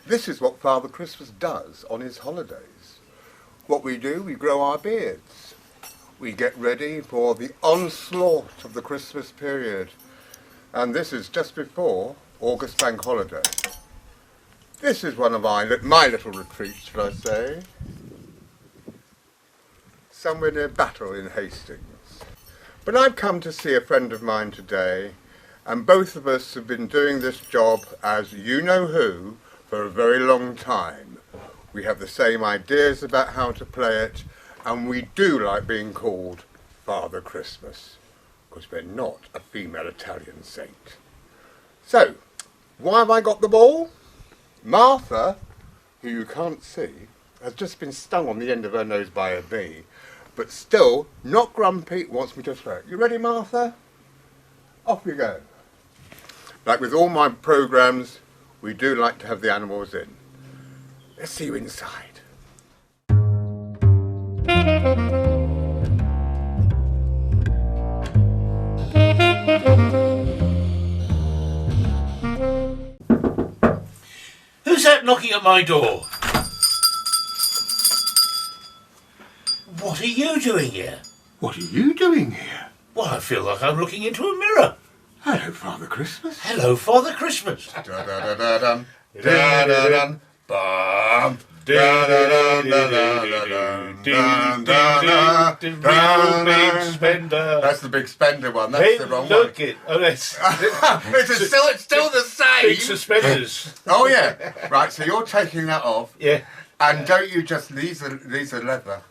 This is what Father Christmas does on his holidays. What we do, we grow our beards. We get ready for the onslaught of the Christmas period. And this is just before August Bank Holiday. This is one of my little retreats, should I say. Somewhere near Battle in Hastings. But I've come to see a friend of mine today, and both of us have been doing this job as you-know-who for a very long time. We have the same ideas about how to play it, and we do like being called Father Christmas, because we're not a female Italian saint. So, why have I got the ball? Martha, who you can't see, has just been stung on the end of her nose by a bee, but still, not grumpy, wants me to throw it. You ready, Martha? Off you go. Like with all my programmes, we do like to have the animals in. Let's see you inside. Who's that knocking at my door? What are you doing here? What are you doing here? Well, I feel like I'm looking into a mirror. Hello, Father Christmas. Hello, Father Christmas. Da-da-da-da-dum, da-da-da-dum, bum, da-da-da-da-da-da-dum, Real big spender. That's the big spender one. That's the wrong one. Look it. Oh, that's It's still the big same. suspenders. Oh yeah. Right. So you're taking that off. Yeah. And don't you just these are leather.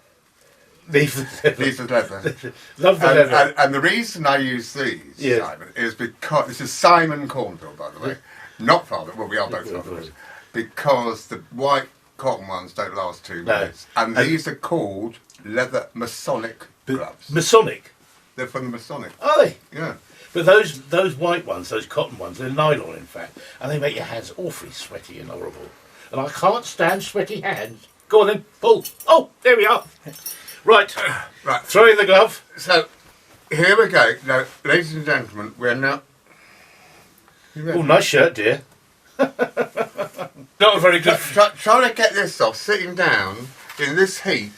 These are leather. Love the leather. And the reason I use these, Simon, is because this is Simon Cornford, by the way, not Father. Well, we are both Fathers, because the white cotton ones don't last 2 minutes, and these are called leather Masonic gloves. Masonic. They're from the Masonic. Are they? Yeah. But those white ones, those cotton ones, they're nylon in fact, and they make your hands awfully sweaty and horrible. And I can't stand sweaty hands. Go on then, pull. Oh, there we are. Right. Throw in the glove. So, here we go. Now, ladies and gentlemen, we're now... Oh, nice shirt, dear. Not a very good... Trying to get this off, sitting down in this heat,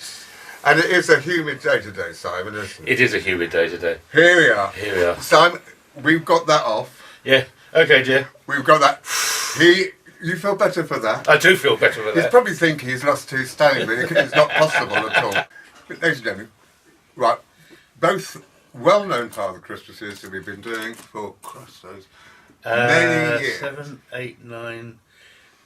and it is a humid day today, Simon, isn't it? It is a humid day today. Here we are. Here we are. Simon, we've got that off. Yeah. Okay, dear. We've got that. You feel better for that? I do feel better for that. He's probably thinking he's lost 2 stone, but it's not possible at all. But ladies and gentlemen, right, both well-known Father Christmases that we've been doing for many years. 7, 8, 9.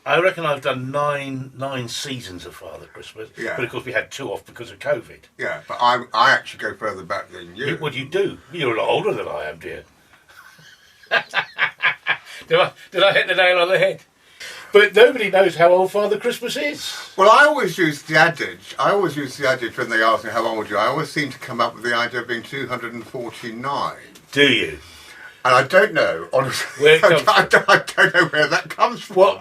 I reckon I've done nine seasons of Father Christmas. Yeah. But of course we had 2 off because of COVID. Yeah, but I actually go further back than you. What do you do? You're a lot older than I am, dear. Did I hit the nail on the head? But nobody knows how old Father Christmas is. Well, I always use the adage when they ask me how old you are. I always seem to come up with the idea of being 249. Do you? And I don't know, honestly. Where it comes from. I don't know where that comes from. Well,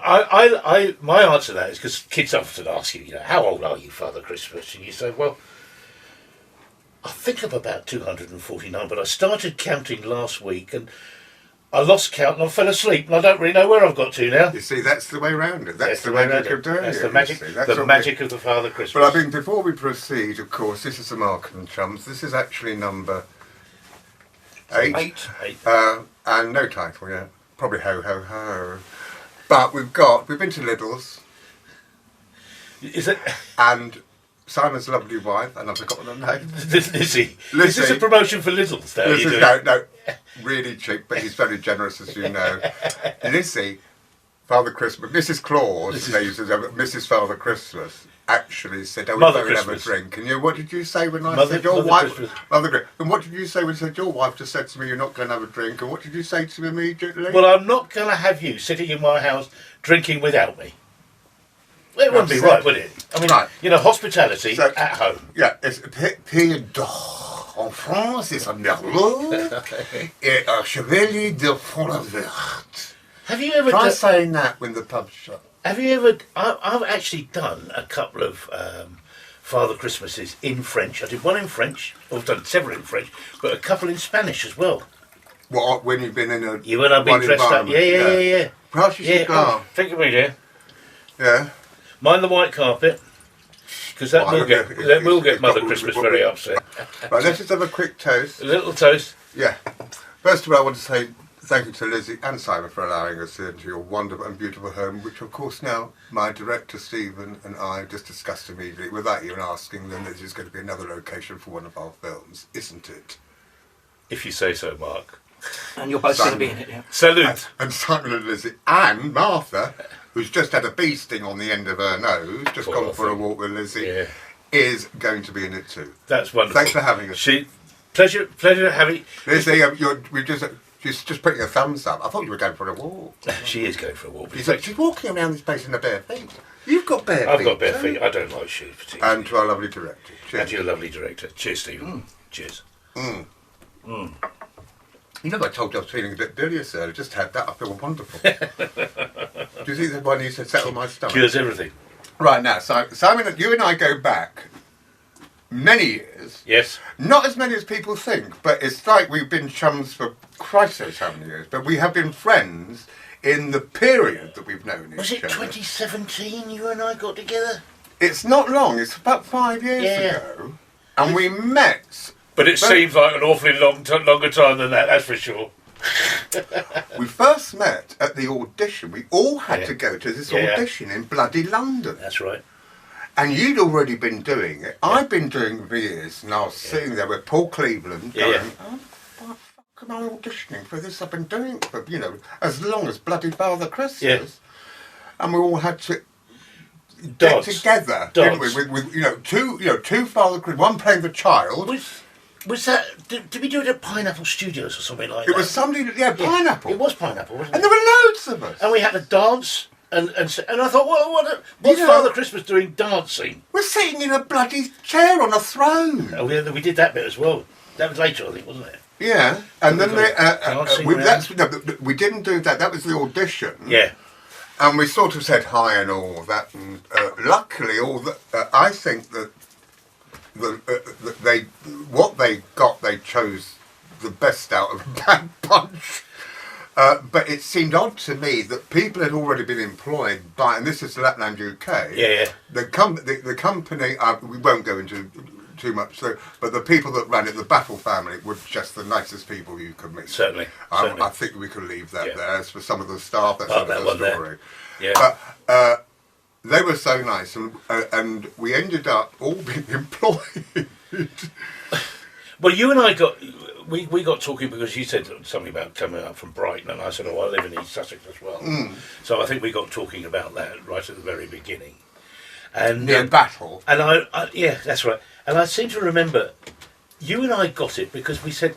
my answer to that is because kids often ask you, how old are you, Father Christmas? And you say, well, I think I'm about 249, but I started counting last week and I lost count and I fell asleep and I don't really know where I've got to now. You see, that's the way around it. That's the magic of doing it. That's the magic, the magic of the Father Christmas. But I think before we proceed, of course, this is the Marc and Chums. This is actually number 8. And no title yet. Probably ho ho ho. But we've been to Lidl's. Is it? And Simon's lovely wife, and I've forgotten her name. Lizzie. Is this a promotion for Lidl's? No, really cheap, but he's very generous, as you know. Lizzie, Father Christmas, Mrs. Claus, Mrs. Father Christmas, actually said, "Oh, we're going to have a drink." And what did you say when I said your wife? And what did you say when you said your wife just said to me, "You're not going to have a drink"? And what did you say to me immediately? Well, I'm not going to have you sitting in my house drinking without me. It wouldn't be right, would it? I mean, hospitality at home. Yeah, it's pied d'or. En France, it's a merlot et un chevalier de Font-la-Verte. Have you ever Try saying that when the pub's shut. Have you ever... I've actually done a couple of Father Christmases in French. I did one in French. I've done several in French, but a couple in Spanish as well. What, when you've been in a... When I've been dressed up. Yeah. Perhaps you should go. Think of me, dear. Yeah. Mind the white carpet, because that will get Mother Christmas very upset. Right, let's just have a quick toast. A little toast. Yeah. First of all, I want to say thank you to Lizzie and Simon for allowing us into your wonderful and beautiful home, which of course now my director Stephen and I just discussed immediately without even asking them. This is going to be another location for one of our films, isn't it? If you say so, Mark. And you're both going to be in it, yeah. Salute. And Simon and Lizzie and Martha, who's just had a bee sting on the end of her nose, just gone for a walk with Lizzie, is going to be in it too. That's wonderful. Thanks for having us. Pleasure having Lizzie, she's just putting a thumbs up. I thought you were going for a walk. She is going for a walk. She's walking around this place in her bare feet. You've got bare feet. I've got bare feet. I don't like shoes particularly. And to our lovely director. Cheers. And to your lovely director. Cheers, Stephen. Cheers. You know, I told you I was feeling a bit bilious earlier. Just had that. I feel wonderful. Do you think that one needs to settle my stomach? Cures everything. Right now, Simon, you and I go back many years. Yes. Not as many as people think, but it's like we've been chums for Christ knows how many years. But we have been friends in the period that we've known each other. Was it 2017 you and I got together? It's not long. It's about 5 years ago. And we met. But it seems like an awfully longer time than that, that's for sure. We first met at the audition. We all had to go to this audition in bloody London. That's right. And you'd already been doing it. I'd been doing it for years, and I was sitting there with Paul Cleveland going, oh, why the fuck am I auditioning for this? I've been doing it for, as long as bloody Father Christmas. Yeah. And we all had to get together, didn't we? With two Father Christmas, one playing the child. Was that, did we do it at Pineapple Studios or something like that? It was somebody, Pineapple. It was Pineapple, wasn't it? And there were loads of us. And we had to dance, and I thought, what's Father Christmas doing dancing? We're sitting in a bloody chair on a throne. Oh, we did that bit as well. That was later, I think, wasn't it? Yeah, and then we didn't do that. That was the audition. Yeah. And we sort of said hi and all that, and luckily, I think that they chose the best out of a bad bunch. But it seemed odd to me that people had already been employed by, and this is Lapland UK. Yeah. The company, we won't go into too much, but the people that ran it, the Battle family, were just the nicest people you could meet. Certainly. I think we could leave that there. As for some of the staff, that's another story. Yeah. But they were so nice, and we ended up all being employed. Well, you and I we got talking because you said something about coming up from Brighton, and I said, I live in East Sussex as well. So I think we got talking about that right at the very beginning. And Battle. And I that's right. And I seem to remember you and I got it because we said,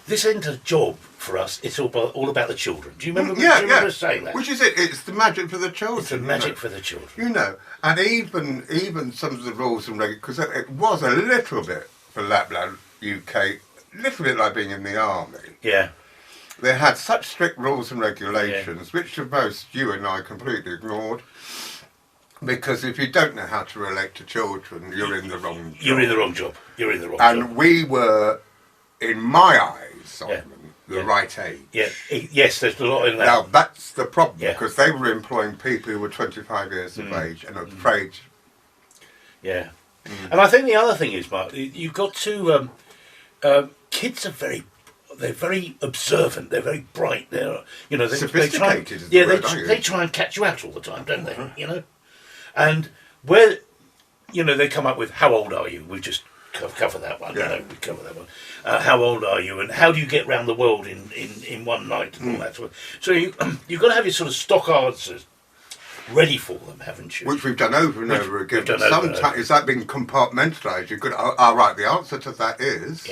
this isn't a job for us, it's all about the children. Do you remember, us saying that? Which is it? It's the magic for the children. It's the magic for the children. And even some of the rules and regulations, because it was a little bit, for Lapland UK, a little bit like being in the army. Yeah. They had such strict rules and regulations, which of most you and I completely ignored. Because if you don't know how to relate to children, you're in the wrong job. You're in the wrong job. And we were, in my eyes, Simon, the right age. Yeah. Yes, there's a lot in that. Now, that's the problem, because they were employing people who were 25 years of age and afraid. Yeah. And I think the other thing is, Mark, you've got to... kids are they're very observant, they're very bright, they're, sophisticated. They try and catch you out all the time, don't they? And where, they come up with, how old are you? We just cover that one, we cover that one. How old are you? And how do you get round the world in one night and all that sort of. So you've got to have your sort of stock answers ready for them, haven't you? Which we've done over and over again. Sometimes is that being compartmentalised? You could. Right. The answer to that is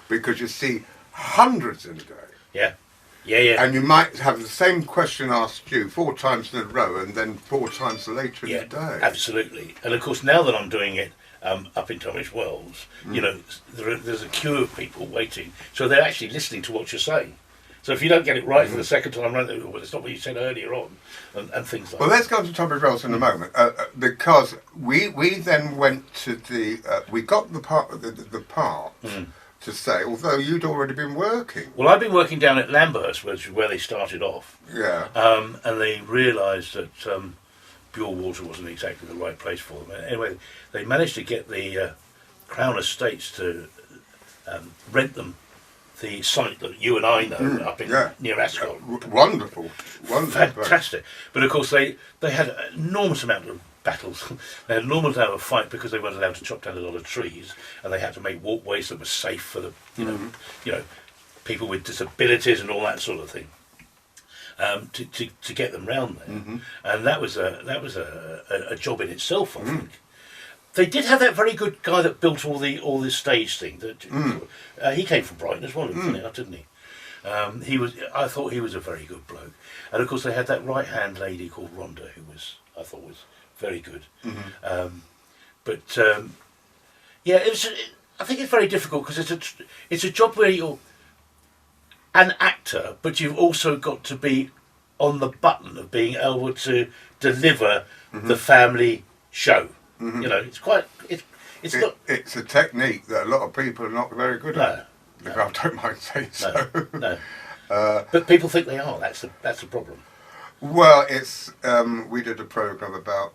because you see hundreds in a day. Yeah. And you might have the same question asked you 4 times in a row, and then 4 times later in the day. Absolutely. And of course, now that I'm doing it up in Tunbridge Wells, there's a queue of people waiting, so they're actually listening to what you're saying. So if you don't get it right for the second time round, it's not what you said earlier on, and things like that. Well, let's go to Tunbridge Wells in a moment, because we then went to we got the part to say, although you'd already been working. Well, I've been working down at Lambhurst, which is where they started off. Yeah. And they realised that Pure water wasn't exactly the right place for them. Anyway, they managed to get the Crown Estates to rent them the site that you and I know up in near Ascot. Wonderful. Fantastic. But of course they had an enormous amount of battles. They had an enormous amount of fight because they weren't allowed to chop down a lot of trees, and they had to make walkways that were safe for the you know people with disabilities and all that sort of thing. To get them round there, and that was a job in itself. I think they did have that very good guy that built all this stage thing. That he came from Brighton as well, didn't he? I thought he was a very good bloke, and of course they had that right hand lady called Rhonda, who I thought was very good. Yeah, I think it's very difficult because it's a job where you're an actor, but you've also got to be on the button of being able to deliver the family show. You know, it's a technique that a lot of people are not very good at. I don't mind saying so. No. But people think they are. That's the problem. Well, it's we did a program about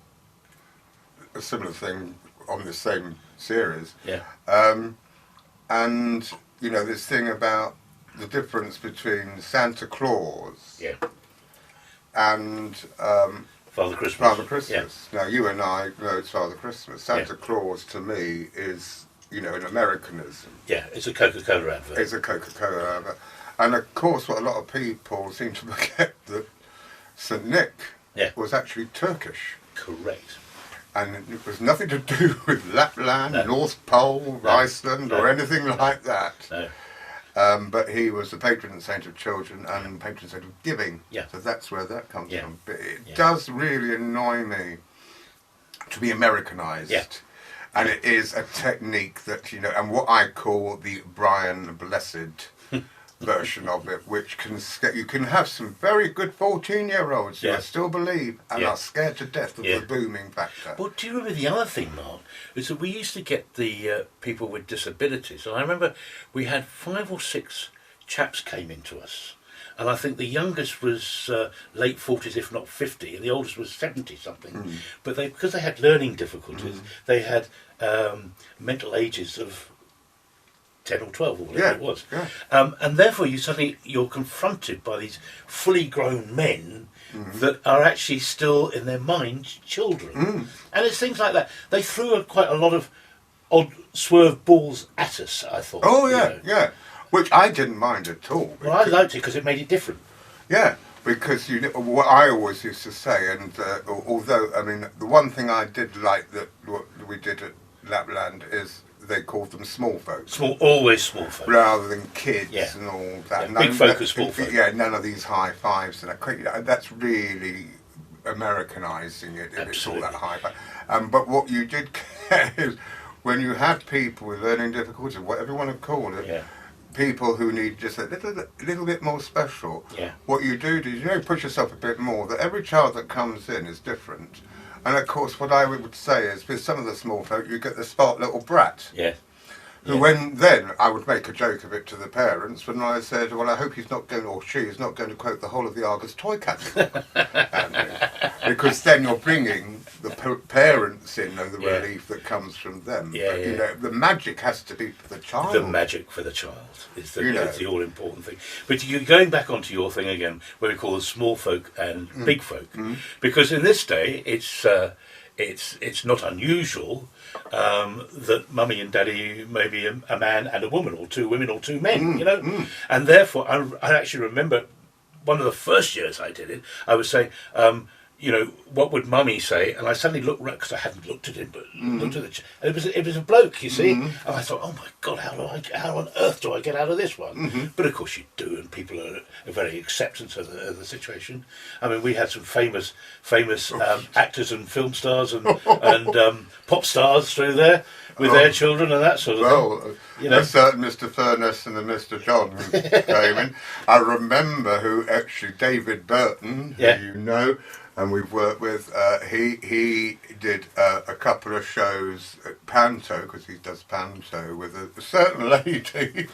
a similar thing on the same series. Yeah. And you know this thing about the difference between Santa Claus and Father Christmas. Father Christmas. Yeah. Now you and I know it's Father Christmas. Santa Claus to me is, you know, an Americanism. Yeah, it's a Coca-Cola advert. It's a Coca-Cola advert. And of course what a lot of people seem to forget that St. Nick was actually Turkish. Correct. And it was nothing to do with Lapland, North Pole, Iceland or anything like that. No. But he was the patron saint of children and patron saint of giving. Yeah. So that's where that comes from. But it does really annoy me to be Americanized. Yeah. And it is a technique that, you know, and what I call the Brian Blessed version of it, which you can have some very good 14-year-olds who I still believe and are scared to death of the booming factor. Well, do you remember the other thing, Mark, is that we used to get the people with disabilities, and I remember we had 5 or 6 chaps came into us, and I think the youngest was late 40s, if not 50, and the oldest was 70-something. But because they had learning difficulties, they had mental ages of 10 or 12 or whatever it was. Yeah. And therefore you're confronted by these fully grown men that are actually still in their mind children. And it's things like that. They threw quite a lot of odd swerve balls at us, I thought. Oh yeah, yeah. Which I didn't mind at all. Well, I liked it because it made it different. Yeah, because you know what I always used to say, and although I mean the one thing I did like that what we did at Lapland is they called them small folk. Always small folk. Rather than kids and all that. Yeah, big folk and small folk. Yeah, none of these high fives. And that's really Americanizing it. If it's all that high five. But what you did get is when you had people with learning difficulties, whatever you want to call it, people who need just a little bit more special, what you do is push yourself a bit more. That every child that comes in is different. And of course, what I would say is, with some of the small folk, you get the smart little brat. Yeah. Who then I would make a joke of it to the parents when I said, well, I hope he's not going, or she is not going to quote the whole of the Argus toy catalogue. Because then you're bringing the parents in and the relief that comes from them. Yeah, but, you know, the magic has to be for the child. The magic for the child is the all-important thing. But you're going back onto your thing again, where we call the small folk and big folk. Because in this day, it's not unusual that mummy and daddy may be a man and a woman, or 2 women or 2 men, you know. And therefore, I actually remember one of the first years I did it, I was saying, you know, what would mummy say? And I suddenly looked right, because I hadn't looked at him, but looked at and it was a bloke, you see. And I thought, oh my God, how on earth do I get out of this one? But of course you do, and people are very acceptant of the situation. I mean, we had some famous actors and film stars and pop stars through there with their children and that sort of thing. You know? A certain Mr. Furness and a Mr. John came in. I remember who actually, David Burton, who you know, and we've worked with. He did a couple of shows at Panto, because he does Panto, with a certain lady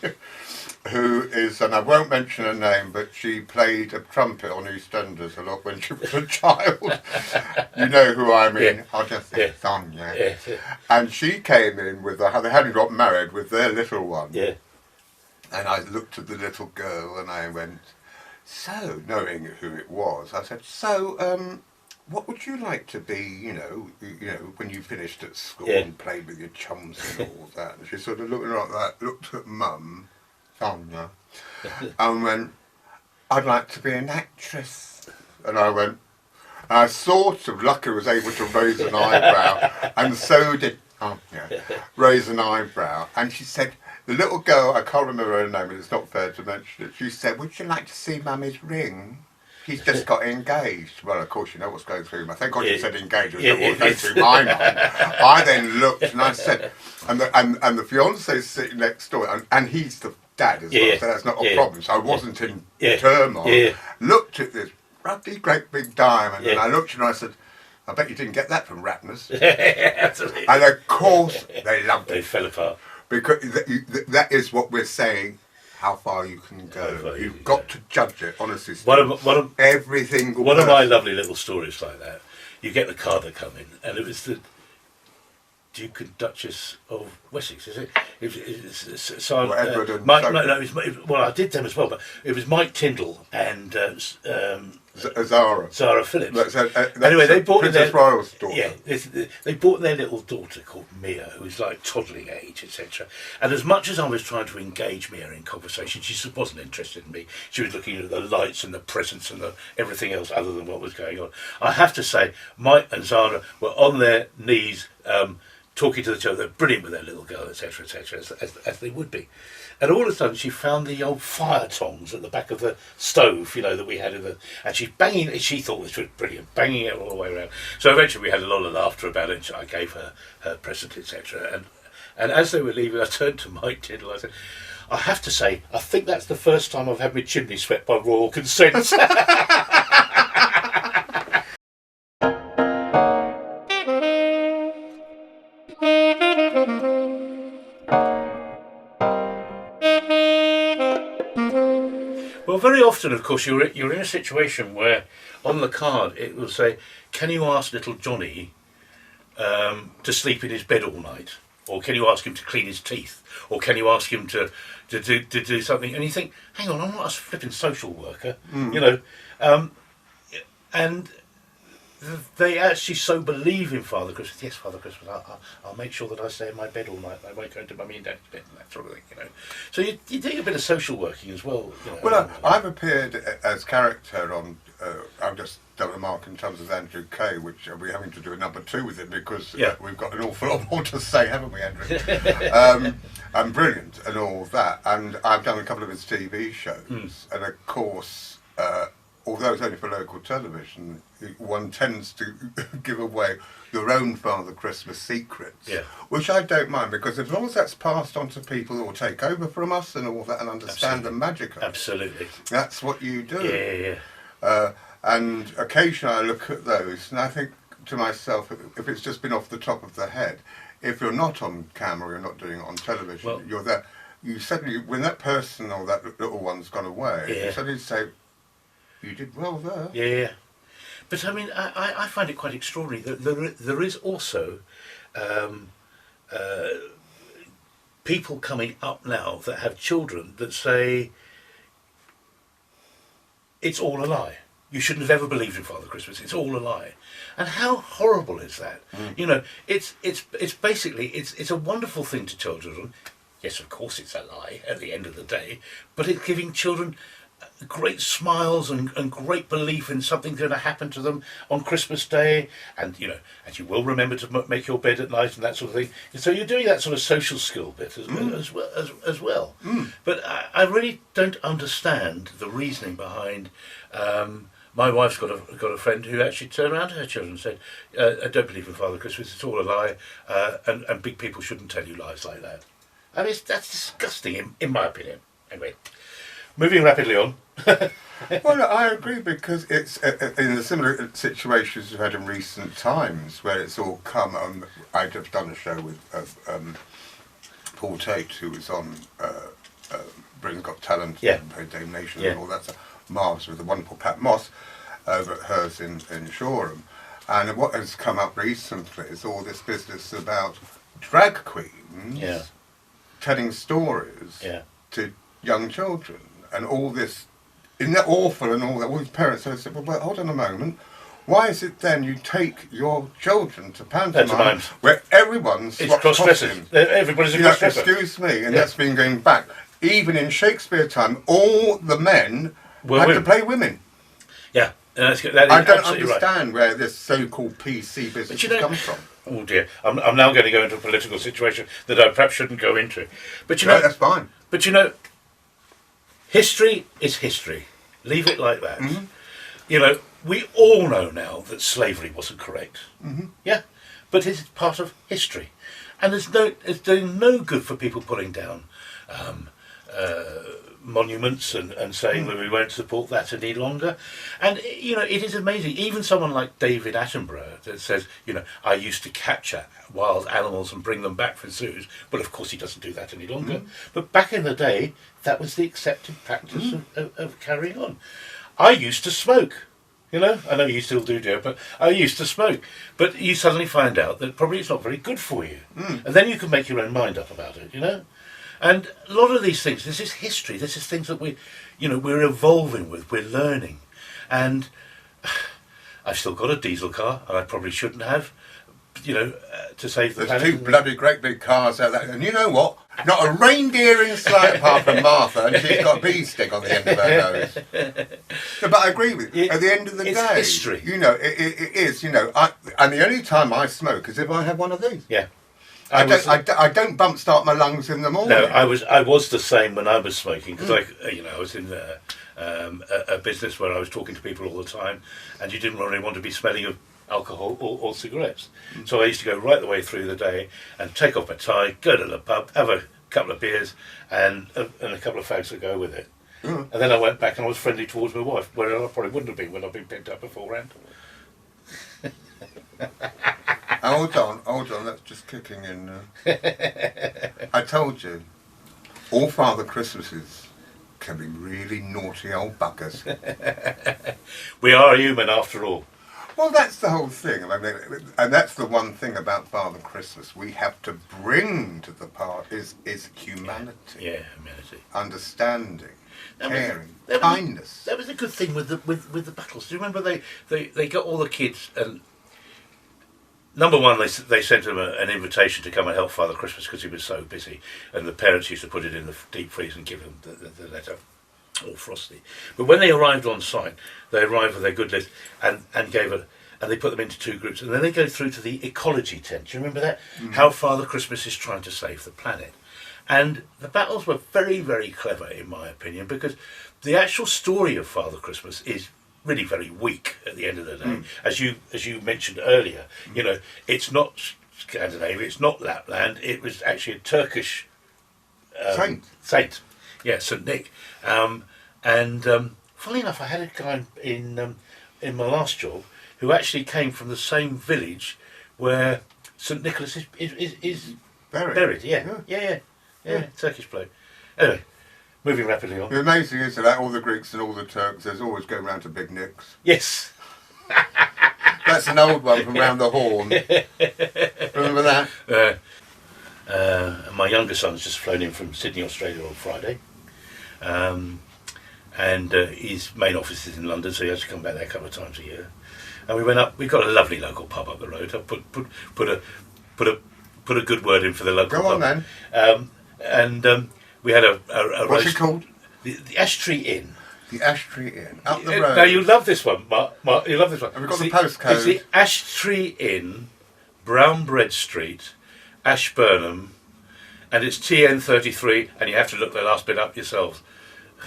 who is, and I won't mention her name, but she played a trumpet on EastEnders a lot when she was a child. You know who I mean? Yeah. I'll just say Sonia. Yeah. And she came in with they hadn't got married, with their little one. Yeah. And I looked at the little girl and I went, so, knowing who it was, I said, so, what would you like to be, you know, when you finished at school and played with your chums and all that? And she sort of looked like that, looked at Mum, Sonia, and went, I'd like to be an actress. And I went, and I sort of luckily was able to raise an eyebrow, and so did raise an eyebrow. And she said, the little girl, I can't remember her name, and it's not fair to mention it, she said, would you like to see Mummy's ring? She's just got engaged. Well, of course, you know what's going through my... Thank God you said engaged, was what was going through my mind. I then looked and I said, and the fiance's sitting next door, and he's the dad as well, so that's not a problem. So I wasn't in turmoil. Looked at this bloody great big diamond, and I looked at her and I said, I bet you didn't get that from Ratner's. Absolutely. And of course, they loved it. They fell apart. Because that is what we're saying, how far you can go. You've got to judge it, honestly. Everything. One of my lovely little stories like that, you get the card that come in, and it was the Duke and Duchess of Wessex, is it? It's Simon, Edward and Mike, well, I did them as well, but it was Mike Tyndall and Zara Phillips. Anyway, they bought Princess Royal's daughter. Yeah, they bought their little daughter called Mia, who was like toddling age, etc. And as much as I was trying to engage Mia in conversation, she wasn't interested in me. She was looking at the lights and the presents and everything else other than what was going on. I have to say, Mike and Zara were on their knees, talking to each other, brilliant with their little girl, etc., etc., as they would be. And all of a sudden, she found the old fire tongs at the back of the stove, that we had and she's banging it. She thought this was brilliant, banging it all the way around. So eventually, we had a lot of laughter about it. I gave her her present, etc. And as they were leaving, I turned to Mike Tyndall. I said, I have to say, I think that's the first time I've had my chimney swept by royal consent. Well, very often, of course, you're in a situation where on the card it will say, can you ask little Johnny to sleep in his bed all night? Or can you ask him to clean his teeth? Or can you ask him to do something? And you think, hang on, I'm not a flipping social worker, and they actually so believe in Father Christmas. Yes, Father Christmas, I'll make sure that I stay in my bed all night. I won't go into Mummy and Dad's bed and that sort of thing, So you do a bit of social working as well. Well, I've appeared as character on, I've just done a Marc and Chums with Andrew Kay, which we're having to do a number 2 with him because we've got an awful lot more to say, haven't we, Andrew? And brilliant and all that. And I've done a couple of his TV shows. And of course, although it's only for local television, one tends to give away their own Father Christmas secrets, which I don't mind, because as long as that's passed on to people who will take over from us and all that and understand the magic of it, that's what you do. And occasionally I look at those and I think to myself, if it's just been off the top of the head, if you're not on camera, you're not doing it on television, you're there, you suddenly, when that person or that little one's gone away, you suddenly say, you did well there. Yeah. But I mean, I find it quite extraordinary that there is also people coming up now that have children that say, it's all a lie. You shouldn't have ever believed in Father Christmas. It's all a lie. And how horrible is that? It's basically, it's a wonderful thing to tell children. Yes, of course it's a lie at the end of the day, but it's giving children great smiles and great belief in something going to happen to them on Christmas Day, and and you will remember to make your bed at night and that sort of thing. And so you're doing that sort of social skill bit as well. But I really don't understand the reasoning behind. My wife's got a friend who actually turned around to her children and said, "I don't believe in Father Christmas. It's all a lie, and big people shouldn't tell you lies like that." I mean, that's disgusting in my opinion. Anyway. Moving rapidly on, Well, no, I agree, because it's in the similar situations we've had in recent times where it's all come. I'd have done a show with Paul Tate, who was on Britain's Got Talent, Yeah. and Dame Nation, Yeah. and all that stuff. Marvellous, with the wonderful Pat Moss over at hers in Shoreham. And what has come up recently is all this business about drag queens Yeah. telling stories Yeah. to young children, and all this. Isn't that awful? And all that. All these parents have said, well, hold on a moment. Why is it then you take your children to pantomime where everyone's It's cross-dressing. Everybody's a cross-dresser. Excuse me, and that's been going back. Even in Shakespeare time, all the men had to play women. Yeah, that is I don't absolutely understand where this so-called PC business comes from. Oh dear, I'm now going to go into a political situation that I perhaps shouldn't go into. But you know, that's fine. But you know, history is history. Leave it like that. Mm-hmm. You know, we all know now that slavery wasn't correct. Mm-hmm. Yeah, but it's part of history, and it's doing no good for people putting down monuments and saying that we won't support that any longer. And you know, it is amazing. Even someone like David Attenborough that says, you know, I used to capture wild animals and bring them back for zoos. Well, of course he doesn't do that any longer. But back in the day, that was the accepted practice of carrying on. I used to smoke. You know, I know you still do, Joe, but I used to smoke. But you suddenly find out that probably it's not very good for you. And then you can make your own mind up about it, you know? And a lot of these things, this is history, this is things that we're evolving with, we're learning. And I've still got a diesel car, and I probably shouldn't have, you know, to save the planet. There's two bloody great big cars out there, and you know what? Not a reindeer in sight apart from Martha, and she's got a bee stick on the end of her nose. No, but I agree with you. At the end of the day, it's history. You know, it is. You know, and the only time I smoke is if I have one of these. Yeah. I don't bump start my lungs in the morning. No, I was the same when I was smoking, because I was in a business where I was talking to people all the time, and you didn't really want to be smelling of alcohol or cigarettes. So I used to go right the way through the day and take off my tie, go to the pub, have a couple of beers and a couple of fags to go with it. And then I went back and I was friendly towards my wife, where I probably wouldn't have been when I'd been picked up beforehand. Hold on, that's just kicking in now. I told you, all Father Christmases can be really naughty old buggers. We are human after all. Well, that's the whole thing. I mean, and that's the one thing about Father Christmas we have to bring to the part is humanity. Yeah, humanity. Understanding, caring, that kindness. That was a good thing with the battles. Do you remember they got all the kids, and number one, they sent him an invitation to come and help Father Christmas because he was so busy, and the parents used to put it in the deep freeze and give him the letter, all frosty. But when they arrived on site, they arrived with their good list and they put them into two groups, and then they go through to the ecology tent. Do you remember that? How Father Christmas is trying to save the planet. And the battles were very, very clever, in my opinion, because the actual story of Father Christmas is really very weak at the end of the day. As you mentioned earlier, you know, it's not Scandinavia, it's not Lapland, it was actually a Turkish saint. Yeah, St. Nick. Funnily enough, I had a guy in my last job who actually came from the same village where St. Nicholas is buried. Yeah, Turkish bloke. Anyway, moving rapidly on. The amazing is that all the Greeks and all the Turks, there's always go round to Big Nick's. Yes. That's an old one from round the Horn. Remember that? My younger son's just flown in from Sydney, Australia on Friday. And his main office is in London, so he has to come back there a couple of times a year. And we went up. We've got a lovely local pub up the road. I put a good word in for the local pub. Go on then. We had a what's roast. It called? The Ash Tree Inn. The Ash Tree Inn up the road. Now you love this one, Mark. You love this one. Have we got the postcode? It's the Ash Tree Inn, Brown Bread Street, Ashburnham, and it's TN33. And you have to look the last bit up yourselves.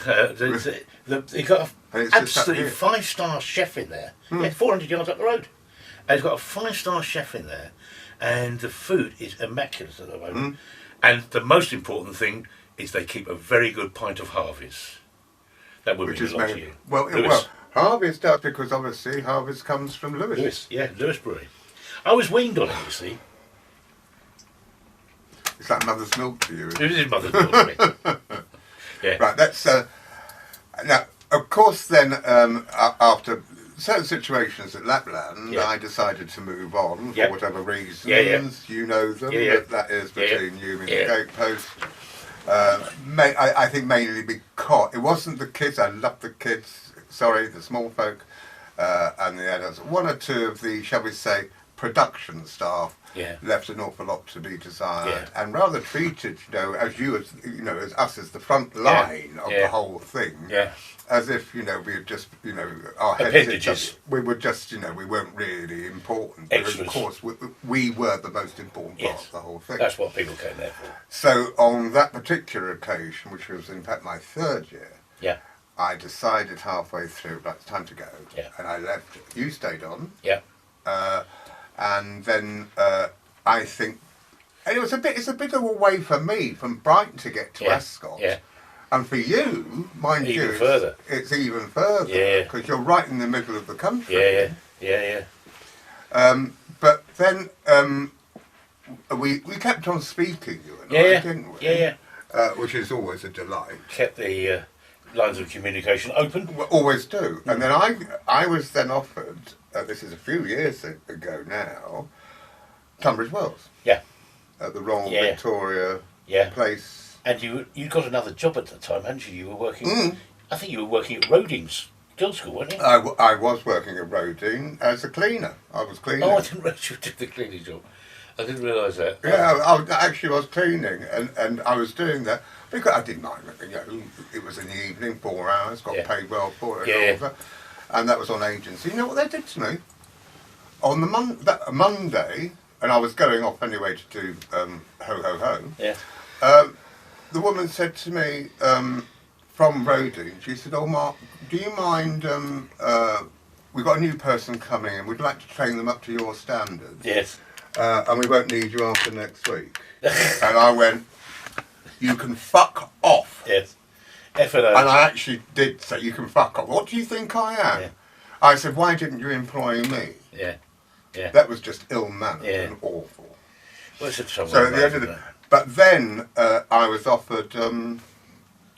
He got an absolutely 5-star chef in there. Yeah, 400 yards up the road. And he's got a 5-star chef in there, and the food is immaculate at the moment. And the most important thing is they keep a very good pint of Harvey's. That would which be is a lot to made. you. Well, Lewis. Harvest does, because obviously Harvest comes from Lewis. Lewis, yeah, Lewis Brewery. I was weaned on it, you see. It's like mother's milk to you. It is mother's milk to me. Yeah. Right, that's now. Of course, then after certain situations at Lapland, Yeah. I decided to move on Yep. for whatever reasons. Yeah. You know them. Yeah, yeah. That is between you and the Yeah. gatepost. I think mainly because it wasn't the kids. I loved the kids. Sorry, the small folk and the adults. One or two of the, shall we say, production staff Yeah. left an awful lot to be desired, Yeah. and rather treated, as us as the front line of Yeah. the whole thing, Yeah. as if we had just, our heads Appendages. we were just, we weren't really important. Extras. Because of course, we were the most important part Yes. of the whole thing. That's what people came there for. So on that particular occasion, which was in fact my third year, Yeah. I decided halfway through, like, it's time to go, Yeah. and I left. You stayed on, Yeah. and then I think, and it's a bit of a way for me from Brighton to get to Yeah. Ascot. Yeah. And for you, mind Even you, further. it's even further. Yeah. Because you're right in the middle of the country. Yeah. But then we kept on speaking, you and I, didn't we? Yeah. Which is always a delight. Kept the lines of communication open. We always do. And then I was then offered, this is a few years ago now, Tunbridge Wells. Yeah. At the Royal Yeah. Victoria Yeah. place. And you got another job at the time, hadn't you? You were working. Mm. I think you were working at Roding's Girls' School, weren't you? I was working at Roding as a cleaner. I was cleaning. Oh, I didn't realise you did the cleaning job. I didn't realise that. Yeah, I actually was cleaning, and I was doing that because I didn't mind it. It was in the evening, 4 hours, got Yeah. paid well for it, Yeah. and all that. And that was on agency. You know what they did to me? On the Monday, and I was going off anyway to do ho ho ho. Yeah. The woman said to me from Roding, she said, "Oh, Mark, do you mind? We've got a new person coming in. We'd like to train them up to your standards." Yes. And we won't need you after next week. And I went, "You can fuck off." Yes. F&O. And I actually did say, "You can fuck off. What do you think I am?" Yeah. I said, "Why didn't you employ me?" Yeah. Yeah. That was just ill-mannered Yeah. and awful. Well, it's a trouble. So at the end of the... But then I was offered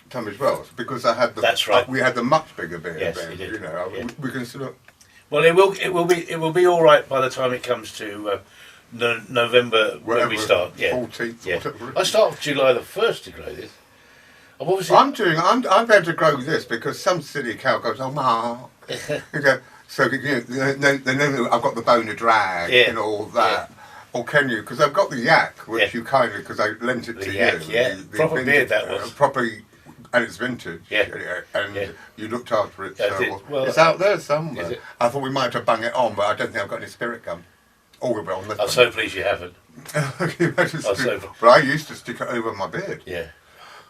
Tunbridge Wells because I had the... That's right. We had the much bigger beer Yes, then, you did. Yeah. We can sort of... Well, it will be all right by the time it comes to November when we start. Yeah. 14th. Yeah. Whatever. I start July the 1st to grow this. I'm obviously. I'm going to grow this because some silly cow goes, "Oh, Mark." So they know I've got the bone of drag and all that. Or can you? Because I've got the yak, which you kindly, because I lent it to yak, you. yeah. Proper beard that was. And it's vintage. Yeah. And you looked after it. I did. Well, it's out there somewhere. Is it? I thought we might have to bung it on, but I don't think I've got any spirit gum. Oh, we're on this I'm so pleased you haven't. But I used to stick it over my beard. Yeah.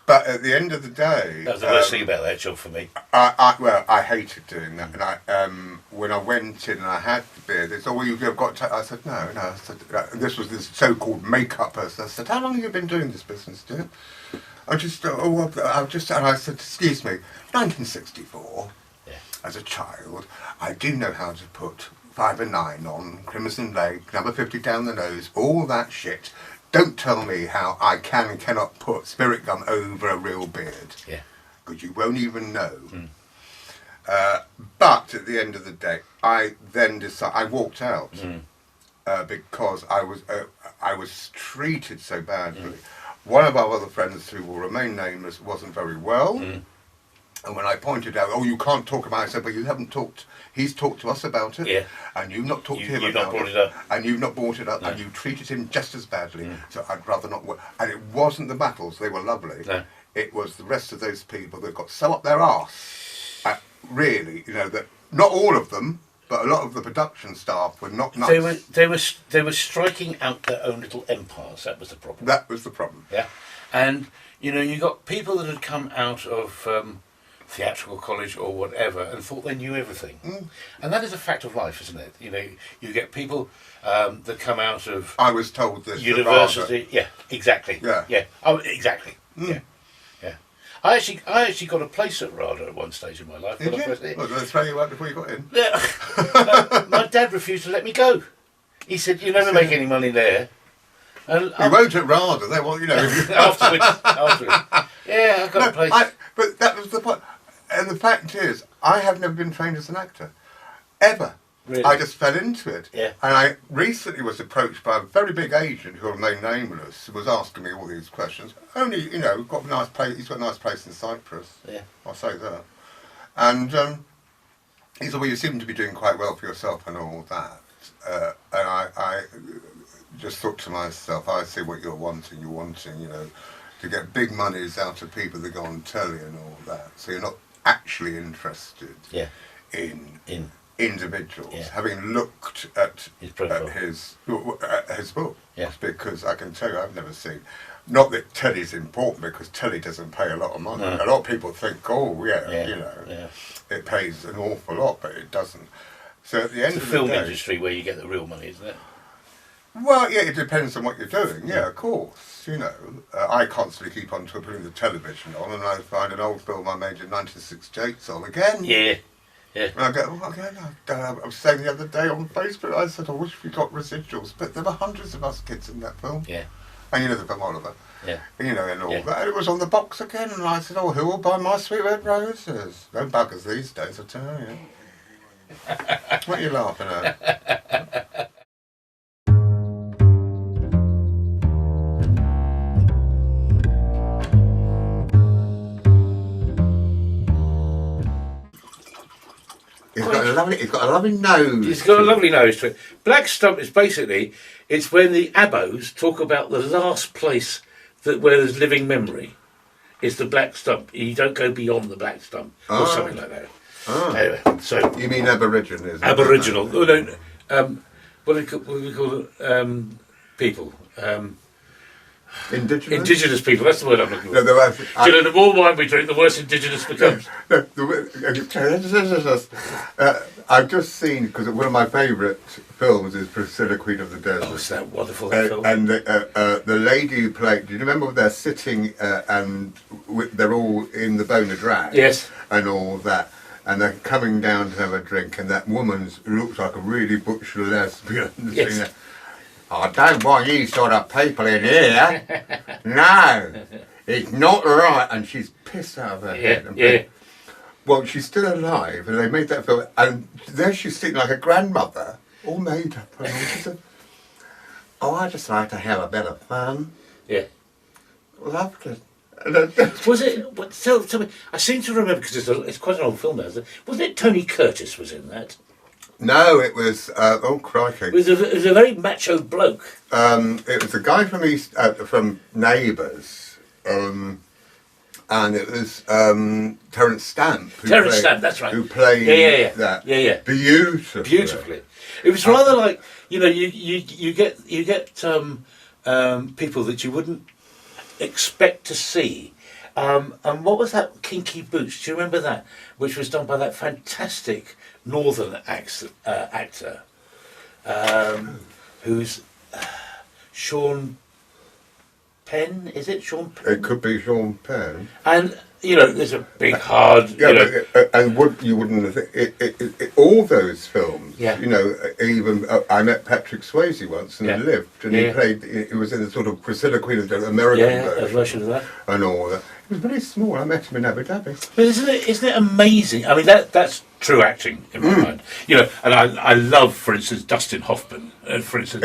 But at the end of the day... That was the worst thing about that job for me. I hated doing that. And when I went in and I had the beard, they said, "Oh, well, you've got to..." I said, no. I said, this was this so-called makeup person. I said, "How long have you been doing this business, dear?" And I said, "Excuse me, 1964, as a child, I do know how to put 5 and 9 on, crimson leg, number 50 down the nose, all that shit. Don't tell me how I can and cannot put spirit gum over a real beard. Yeah. Because you won't even know." But at the end of the day, I then decided, I walked out because I was treated so badly. One of our other friends, who will remain nameless, wasn't very well. And when I pointed out, "Oh, you can't talk about it," I said, "Well, you haven't talked. He's talked to us about it, and you've not talked to him about it, and you've not brought it up, and you treated him just as badly. So I'd rather not work." And it wasn't the battles; they were lovely. No. It was the rest of those people that got so up their arse, really, that not all of them, but a lot of the production staff were not nuts. They were striking out their own little empires. That was the problem. That was the problem. Yeah, and you got people that had come out of theatrical college or whatever and thought they knew everything, and that is a fact of life, isn't it? You get people that come out of I was told this university. Yeah, exactly. Yeah. Yeah. Oh, exactly. Yeah. I actually got a place at RADA at one stage in my life. Did when I you? first did. Well, did they throw you out before you got in? Yeah. My dad refused to let me go. He said, "You never make any money there." And You won't at RADA. They want, afterwards. Yeah, I got a place. But that was the point. And the fact is, I have never been trained as an actor. Ever. Really? I just fell into it. Yeah. And I recently was approached by a very big agent who will remain nameless, who was asking me all these questions. Only, got a nice place. He's got a nice place in Cyprus. Yeah. I'll say that. And he said, well, you seem to be doing quite well for yourself and all that. And I just thought to myself, I see what you're wanting. You're wanting, to get big monies out of people that go on telly and all that. So you're not actually interested in individuals. Yeah. Having looked at his his book, Yeah. because I can tell you, I've never seen. Not that telly's important, because telly doesn't pay a lot of money. No. A lot of people think, Yeah. it pays an awful lot, but it doesn't. So at the end It's of the film the day, industry where you get the real money, isn't it? well, yeah, it depends on what you're doing. Yeah, of course. I constantly keep on putting the television on, and I find an old film I made in 1968 on again. Yeah. And I go, I was saying the other day on Facebook, I said, I wish we got residuals, but there were hundreds of us kids in that film. Yeah. And the film Oliver. Yeah. And all Yeah. that. And it was on the box again, and I said, who will buy my sweet red roses? No buggers these days, I tell you. What are you laughing at? He's got a lovely nose. He's got a lovely nose to it. Black Stump is basically, it's when the Abbos talk about the last place where there's living memory. It's the Black Stump. You don't go beyond the Black Stump or something like that. Anyway, so you mean Aborigine? Aboriginal? Oh, no. What do we call it? People. Indigenous people. That's the word I'm looking for. The more wine we drink, the worse indigenous becomes. I've just seen, because one of my favourite films is Priscilla, Queen of the Desert. Oh, it's that wonderful film. And the lady who played, do you remember they're sitting and they're all in the Bona Drag? Yes. And all that. And they're coming down to have a drink, and that woman looks like a really butch lesbian. Yes. I don't want you sort of people in here. No, it's not right. And she's pissed out of her head. Yeah. Well, she's still alive, and they made that film. And there she's sitting like a grandmother, all made up. And she said, I just like to have a bit of fun. Yeah. Loved it. Was it? Tell me. I seem to remember, because it's quite an old film now. Wasn't it Tony Curtis was in that? No, it was. Oh crikey! It was a very macho bloke. It was a guy from Neighbours, and it was Terence Stamp. That's right. Who played that? Yeah. Beautifully. It was rather like you get people that you wouldn't expect to see. And what was that Kinky Boots? Do you remember that? Which was done by that fantastic Northern actor, who's Sean Penn. Is it Sean Penn? It could be Sean Penn. And there's a big hard. And what you wouldn't think, all those films. Yeah. Even I met Patrick Swayze once and lived, and he played. He was in the sort of Priscilla, Queen of the American version of that, and all that. He was very small. I met him in Abu Dhabi. But isn't it amazing? I mean, that's true acting in my mind. And I love, for instance, Dustin Hoffman. For instance,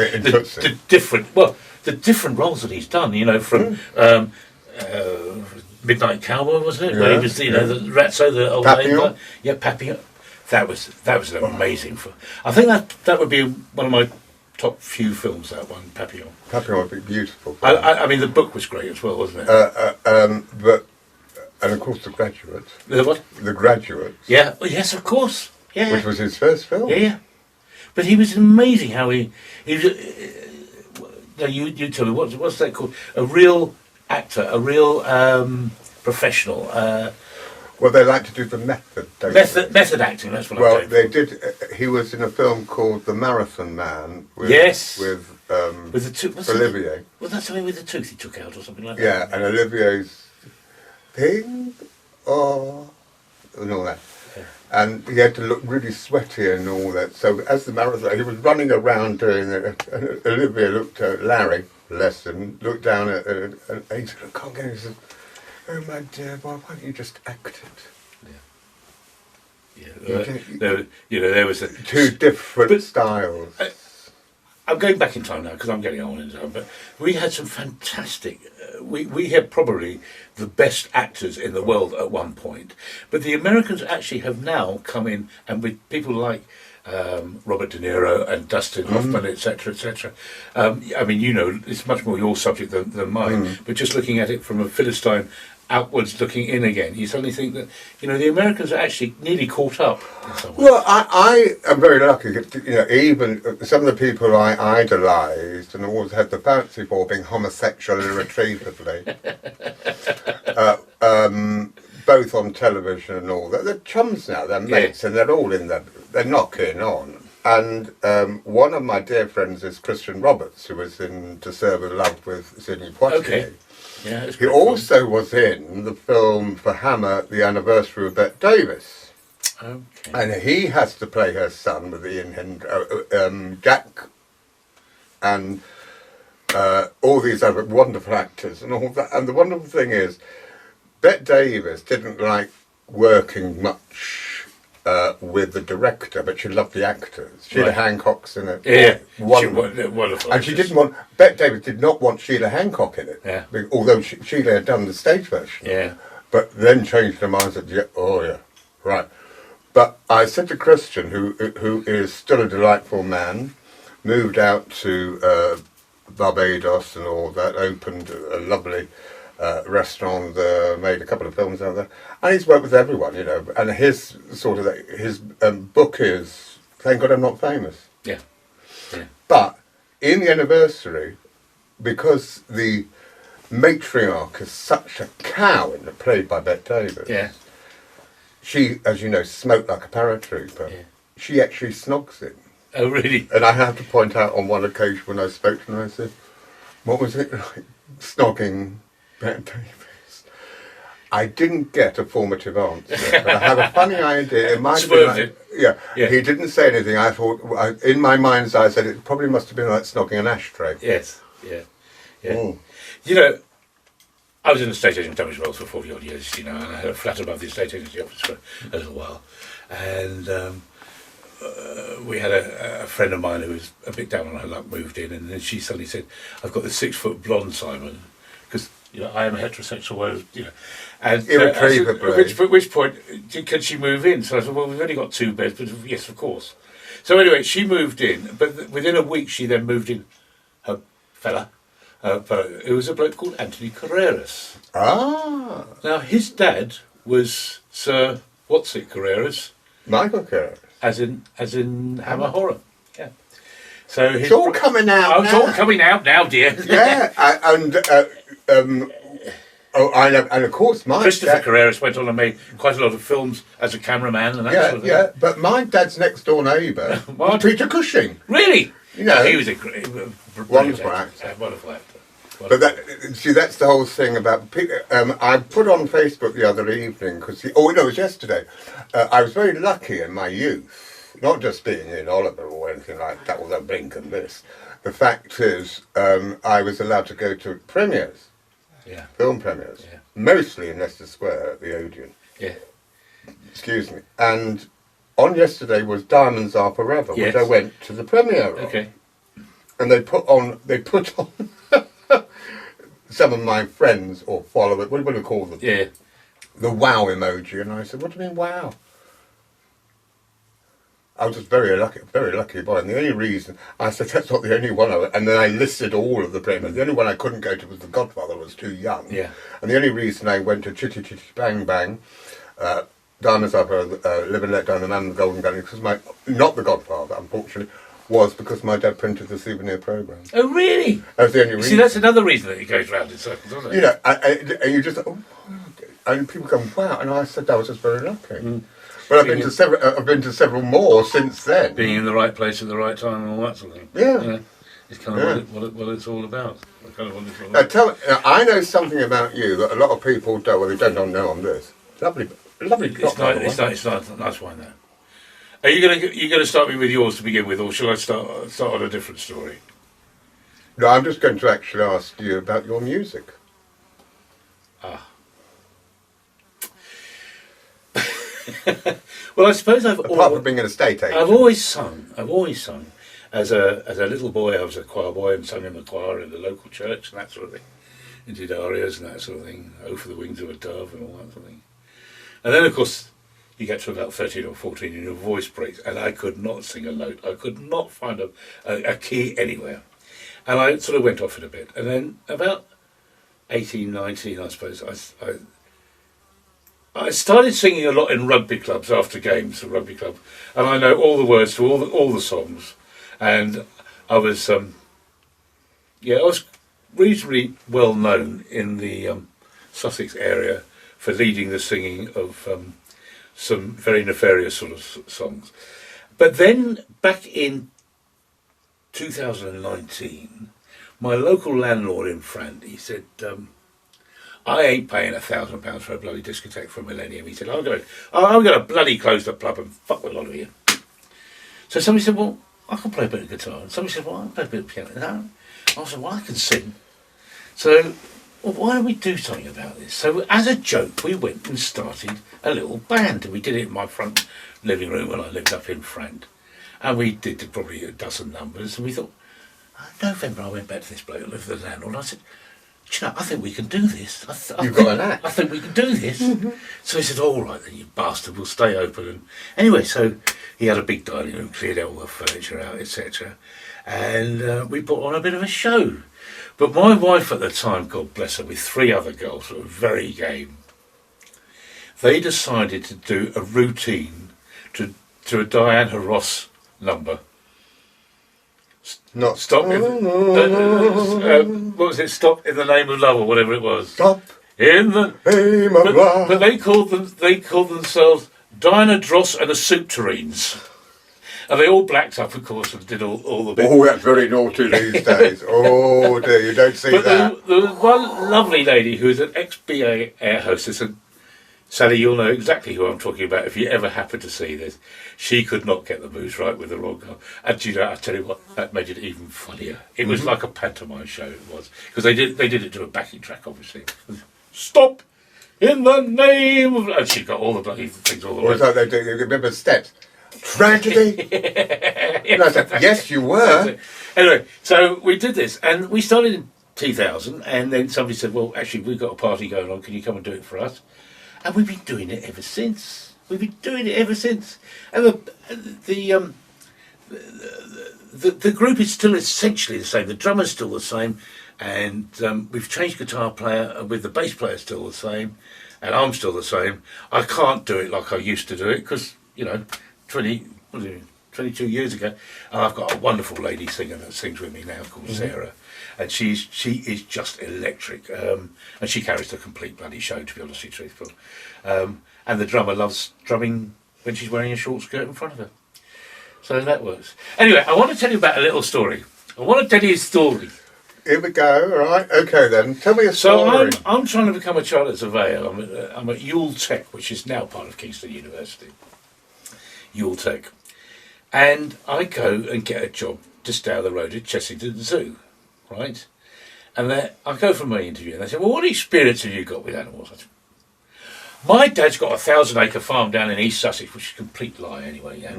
the different roles that he's done. From Midnight Cowboy, wasn't it? Yeah, Where he was, the Ratso, the old Papillon. name. Yeah, Papillon. That was an amazing film. I think that would be one of my top few films. That one, Papillon. Papillon would be beautiful. I mean, the book was great as well, wasn't it? And of course, The Graduate. The what? The Graduate. Yeah. Oh, yes, of course. Yeah. Which was his first film. Yeah. But he was amazing. How he was. You tell me, what's that called? A real actor, a real professional. Well, they like to do the method. Method acting. That's what. Well, they did. He was in a film called The Marathon Man. With the tooth. Olivier. Was that something with the tooth he took out or something like that? Yeah, and Olivier's Ping, oh, and all that. And he had to look really sweaty and all that. So as the marathon, he was running around doing it. And Olivia looked at Larry, bless him, looked down at and he said, I can't get it. He said, oh my dear boy, why don't you just act it? There was two different styles. I'm going back in time now because I'm getting on in time, but we had some fantastic. We had probably the best actors in the world at one point, but the Americans actually have now come in, and with people like Robert De Niro and Dustin Hoffman, etc., etc. I mean, it's much more your subject than mine, but just looking at it from a Philistine outwards looking in again, you suddenly think that the Americans are actually nearly caught up in some way. Well, I am very lucky. Even some of the people I idolised and always had the fancy for being homosexual irretrievably, both on television and all that. They're chums now. They're mates, and they're all in there. They're knocking on. And one of my dear friends is Christian Roberts, who was in To Serve with Love with Sidney Poitier. Okay. Yeah, he also was in the film for Hammer, The Anniversary of Bette Davis. Okay. And he has to play her son with Jack and all these other wonderful actors and all that. And the wonderful thing is, Bette Davis didn't like working much with the director, but she loved the actors. Sheila Hancock's in it. Yeah, wonderful. And she didn't want. Bette Davis did not want Sheila Hancock in it. Yeah. Although Sheila had done the stage version. Yeah. But then changed her mind and said, right. But I said to Christian, who is still a delightful man, moved out to Barbados and all that, opened a lovely restaurant there, made a couple of films out there, and he's worked with everyone, and his book is Thank God I'm Not Famous. Yeah. But in the anniversary, because the matriarch is such a cow played by Bette Davis, she, as you know, smoked like a paratrooper. She actually snogs him. Oh, really? And I have to point out on one occasion when I spoke to her, I said, what was it like snogging Bette Davis? I didn't get a formative answer, but I have a funny idea. It might be like, he didn't say anything. I thought, in my mind's eye, I said it probably must have been like snogging an ashtray. Yes, yeah. I was in the estate agent Tunbridge Wells for 40 odd years, and I had a flat above the estate agency office for a little while, and we had a friend of mine who was a bit down on her luck moved in, and then she suddenly said, "I've got this 6 foot blonde Simon," because I am a heterosexual, and at which point can she move in? So I said, well, we've only got 2 beds, but yes, of course. So anyway, she moved in, but within a week she then moved in her fella. It was a bloke called Anthony Carreras. Ah. Now his dad was Sir Carreras. Michael Carreras. As in Hammer Horror. Yeah. So it's all coming out. Oh, it's all coming out now, dear. Yeah, and I know, and of course my Christopher Carreras went on and made quite a lot of films as a cameraman and that sort of thing. Yeah, but my dad's next door neighbour was Peter Cushing. Really? He was a great, wonderful actor. Wonderful actor. But that's the whole thing about. I put on Facebook the other evening because it was yesterday. I was very lucky in my youth, not just being in Oliver or anything like that, although Blink and this. The fact is, I was allowed to go to premieres, film premieres, mostly in Leicester Square at the Odeon. Yeah. Excuse me. And on yesterday was Diamonds Are Forever, which I went to the premiere of. Okay. And they put on some of my friends or followers, what do you call them? Yeah. The wow emoji. And I said, what do you mean wow? I was just very lucky boy. And the only reason, I said, that's not the only one. And then I listed all of the premieres. The only one I couldn't go to was The Godfather. I was too young. Yeah. And the only reason I went to Chitty Chitty Bang Bang, Diamonds Are Forever, Live and Let Down, The Man with the Golden Gun, because not The Godfather, unfortunately, was because my dad printed the souvenir programme. Oh, really? That's the only reason. See, that's another reason that it goes round in circles, doesn't it? And you just, and people go, wow. And I said, I was just very lucky. Mm. But I've been to several more since then. Being in the right place at the right time and all that sort of thing. Yeah. It's kind of what it's all about. Kind of what it's all Now, about. I know something about you that a lot of people don't. Well, they don't know on this. Lovely It's nice wine there. Are you gonna start me with yours to begin with, or shall I start on a different story? No, I'm just going to actually ask you about your music. Well, I suppose Apart from being an estate agent. I've always sung. As a little boy, I was a choir boy and sung in the choir in the local church and that sort of thing. And did arias and that sort of thing. Oh, for the wings of a dove and all that sort of thing. And then, of course, you get to about 13 or 14 and your voice breaks, and I could not sing a note. I could not find a key anywhere. And I sort of went off it a bit. And then about 18, 19, I suppose, I started singing a lot in rugby clubs after games of rugby club. And I know all the words to all the songs. And I was reasonably well known in the Sussex area for leading the singing of some very nefarious sort of songs. But then back in 2019, my local landlord in Frant, he said, I ain't paying £1,000 for a bloody discotheque for a millennium. He said, I'm gonna bloody close the club and fuck the lot of you. So somebody said, well, I can play a bit of guitar. And somebody said, well, I can play a bit of piano. I said, well, I can sing. So, well, why don't we do something about this? So as a joke, we went and started a little band. And we did it in my front living room when I lived up in Frant. And we did probably a dozen numbers. And we thought, November, I went back to this bloke who lived with the landlord. I said, do you know, I think we can do this. You've got an act. I think we can do this. So he said, all right then, you bastard, we'll stay open. And anyway, so he had a big dining room, cleared all the furniture out, etc. And we put on a bit of a show. But my wife at the time, God bless her, with 3 other girls who were very game, they decided to do a routine to a Diana Ross number. Not Stop in what was it? Stop in the name of love, or whatever it was. Stop in the name of love. But they called themselves Diana Dross and the Soup Tureens. And they all blacked up, of course, and did all the bits. Oh, that's very naughty these days. Oh dear, you don't see that. There was one lovely lady who was an ex-BA air hostess, and Sally, you'll know exactly who I'm talking about if you ever happen to see this. She could not get the moves right with the wrong girl. And you know, I tell you what, that made it even funnier. It was like a pantomime show, it was. Because they did it to a backing track, obviously. Stop in the name of... And she got all the bloody things all the way. Or like they do, you remember steps. Tragedy. And I said, yes, you were. Anyway, so we did this, and we started in 2000, and then somebody said, well, actually, we've got a party going on, can you come and do it for us? And we've been doing it ever since. And the group is still essentially the same. The drummer's still the same, and we've changed guitar player, with the bass player still the same, and I'm still the same. I can't do it like I used to do it because, you know, 22 years ago, and I've got a wonderful lady singer that sings with me now called Sarah, and she is just electric, and she carries the complete bloody show, to be honestly truthful. And the drummer loves drumming when she's wearing a short skirt in front of her. So that works. Anyway, I want to tell you about a little story. I want to tell you a story. Here we go, all right. Okay then, tell me a story. So I'm trying to become a chartered surveyor. I'm at Ewell Tech, which is now part of Kingston University. Ewell Tech. And I go and get a job just down the road at Chessington Zoo, right? And I go for my interview, and they say, well, what experience have you got with animals? I said, my dad's got a 1,000-acre farm down in East Sussex, which is a complete lie anyway. Yeah?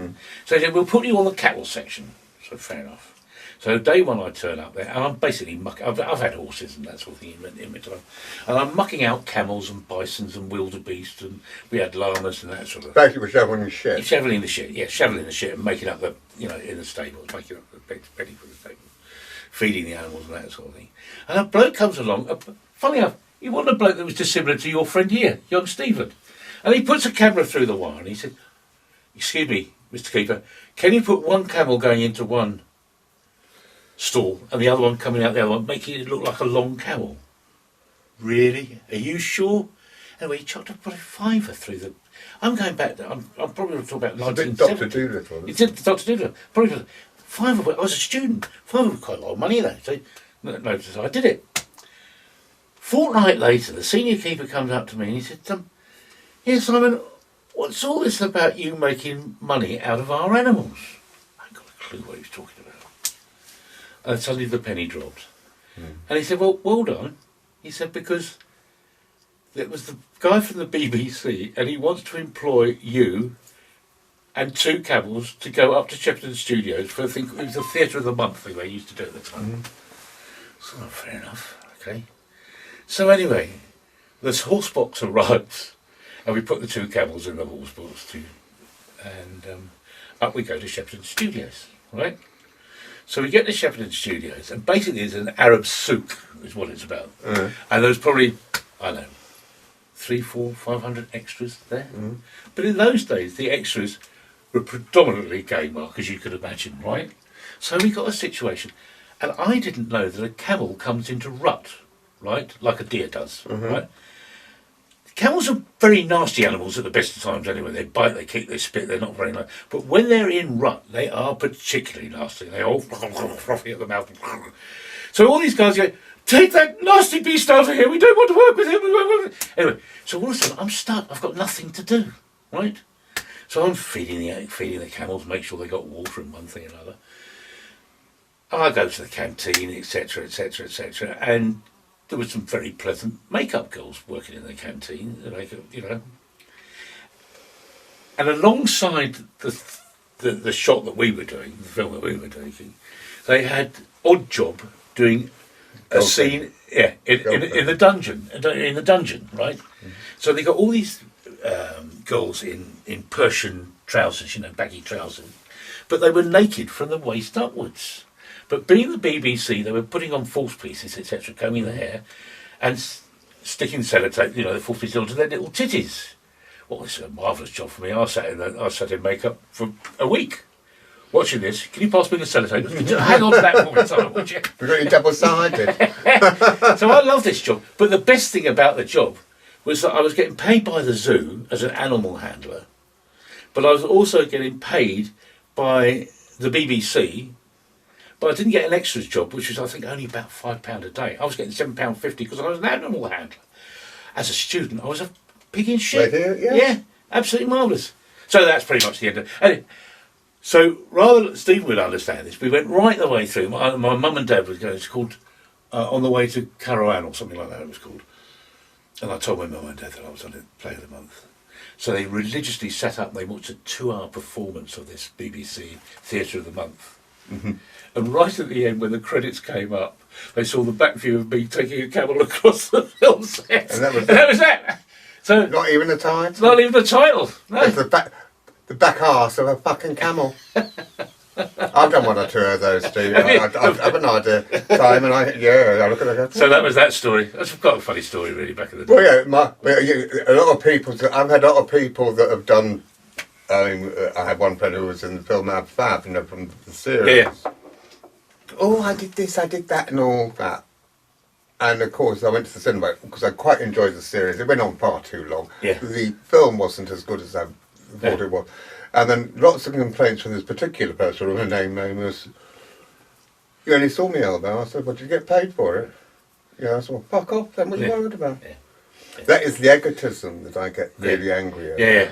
So they said, we'll put you on the cattle section. So fair enough. So day one I turn up there, and I'm basically I've had horses and that sort of thing in my time. And I'm mucking out camels and bisons and wildebeest, and we had llamas and that sort of thing. Basically we're shoveling the shit. Shoveling the shit, yeah, shoveling the shit and making up in the stables, making up the bedding for the stable, feeding the animals and that sort of thing. And a bloke comes along, funny enough, he wasn't a bloke that was dissimilar to your friend here, young Stephen. And he puts a camera through the wire and he said, excuse me, Mr. Keeper, can you put one camel going into one stall and the other one coming out the other one, making it look like a long camel? Really? Are you sure? Anyway, he chucked a fiver through the... I'm going back there, I'm probably going to talk about 1970. Dr. Doolittle. It's Dr. Doolittle. Probably 5 of it, I was a student, 5 of it quite a lot of money though. So, so I did it. Fortnight later, the senior keeper comes up to me and he said, yeah, Simon, what's all this about you making money out of our animals? I ain't got a clue what he was talking about. And suddenly the penny dropped. And he said, well done. He said, because it was the guy from the BBC and he wants to employ you and 2 camels to go up to Shepperton Studios for, I think it was the Theatre of the Month thing they used to do at the time. So, fair enough, okay. So anyway, this horse box arrives and we put the 2 camels in the horse box too. And up we go to Shepperton Studios, right? So we get to Shepperton Studios and basically it's an Arab souk is what it's about. And there's probably, I don't know, 300, 400, 500 extras there. But in those days, the extras were predominantly gay, Mark, as you could imagine, right? So we got a situation, and I didn't know that a camel comes into rut, right? Like a deer does, right? Camels are very nasty animals at the best of times anyway. They bite, they kick, they spit, they're not very nice. But when they're in rut, they are particularly nasty. They're all frothy at the mouth. So all these guys go, take that nasty beast out of here, we don't want to work with him. Anyway, so all of a sudden I'm stuck, I've got nothing to do, right? So I'm feeding the camels, make sure they got water and one thing and another. I go to the canteen, etc., etc., etc., and there were some very pleasant makeup girls working in the canteen, you know. And alongside the shot that we were doing, the film that we were doing, they had Odd Job doing a scene, in the dungeon, right? So they got all these girls in Persian trousers, you know, baggy trousers, but they were naked from the waist upwards. But being the BBC, they were putting on false pieces, etc., combing the hair, and sticking sellotape, you know, the false pieces onto their little titties. Well, it's a marvellous job for me. I sat in makeup for a week. Watching this, can you pass me the sellotape? Hang on to that for me, time, would you? Really double-sided. So I love this job. But the best thing about the job was that I was getting paid by the zoo as an animal handler, but I was also getting paid by the BBC. But I didn't get an extras job, which was, I think, only about £5 a day. I was getting £7.50 because I was an animal handler. As a student, I was a pig in shit. Yeah, absolutely marvellous. So that's pretty much the end of it. Anyway, so rather than Stephen would understand this, we went right the way through. My mum and dad was going, it's called On the Way to Carawan or something like that it was called. And I told my mum and dad that I was on the Play of the Month. So they religiously sat up and they watched a 2-hour performance of this BBC Theatre of the Month. And right at the end, when the credits came up, they saw the back view of me taking a camel across the film set. And that was that. So not even the title? Not even the title. No. It's the back arse of a fucking camel. I've done 1 or 2 of those, Steve. I have an idea. Simon, I look at that. So that was that story. That's quite a funny story, really, back in the day. Well, a lot of people. I've had a lot of people that have done. I mean, I had one friend who was in the film Ab Fab, you know, from the series. Yeah. Oh, I did this, I did that, and all that. And of course, I went to the cinema because I quite enjoyed the series. It went on far too long. Yeah. The film wasn't as good as I thought it was. And then lots of complaints from this particular person, her name was, you only saw me elbow. I said, well, did you get paid for it? Yeah, I said, well, fuck off, then what are you worried about? Yeah. That is the egotism that I get really angry at. Yeah.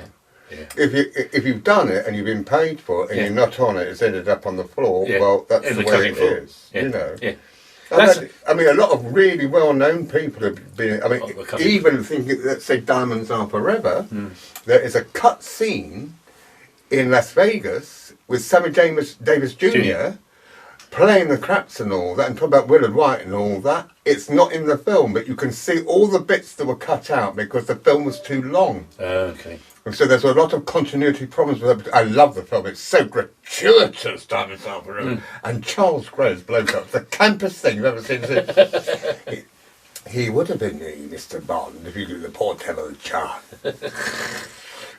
If you've done it and you've been paid for it and you're not on it, it's ended up on the floor, well, that's the way it is, you know. Yeah. I mean, a lot of really well-known people have been, I mean, even thinking, let's say Diamonds Are Forever, there is a cut scene in Las Vegas with Sammy Davis Jr. playing the craps and all that, and talking about Willard White and all that. It's not in the film, but you can see all the bits that were cut out because the film was too long. Okay. And so there's a lot of continuity problems with it. I love the film. It's so gratuitous, Diamonds Are Forever. And Charles Gray's bloke up. The campest thing you've ever seen. He would have been Mr. Bond if you do the Portello chart.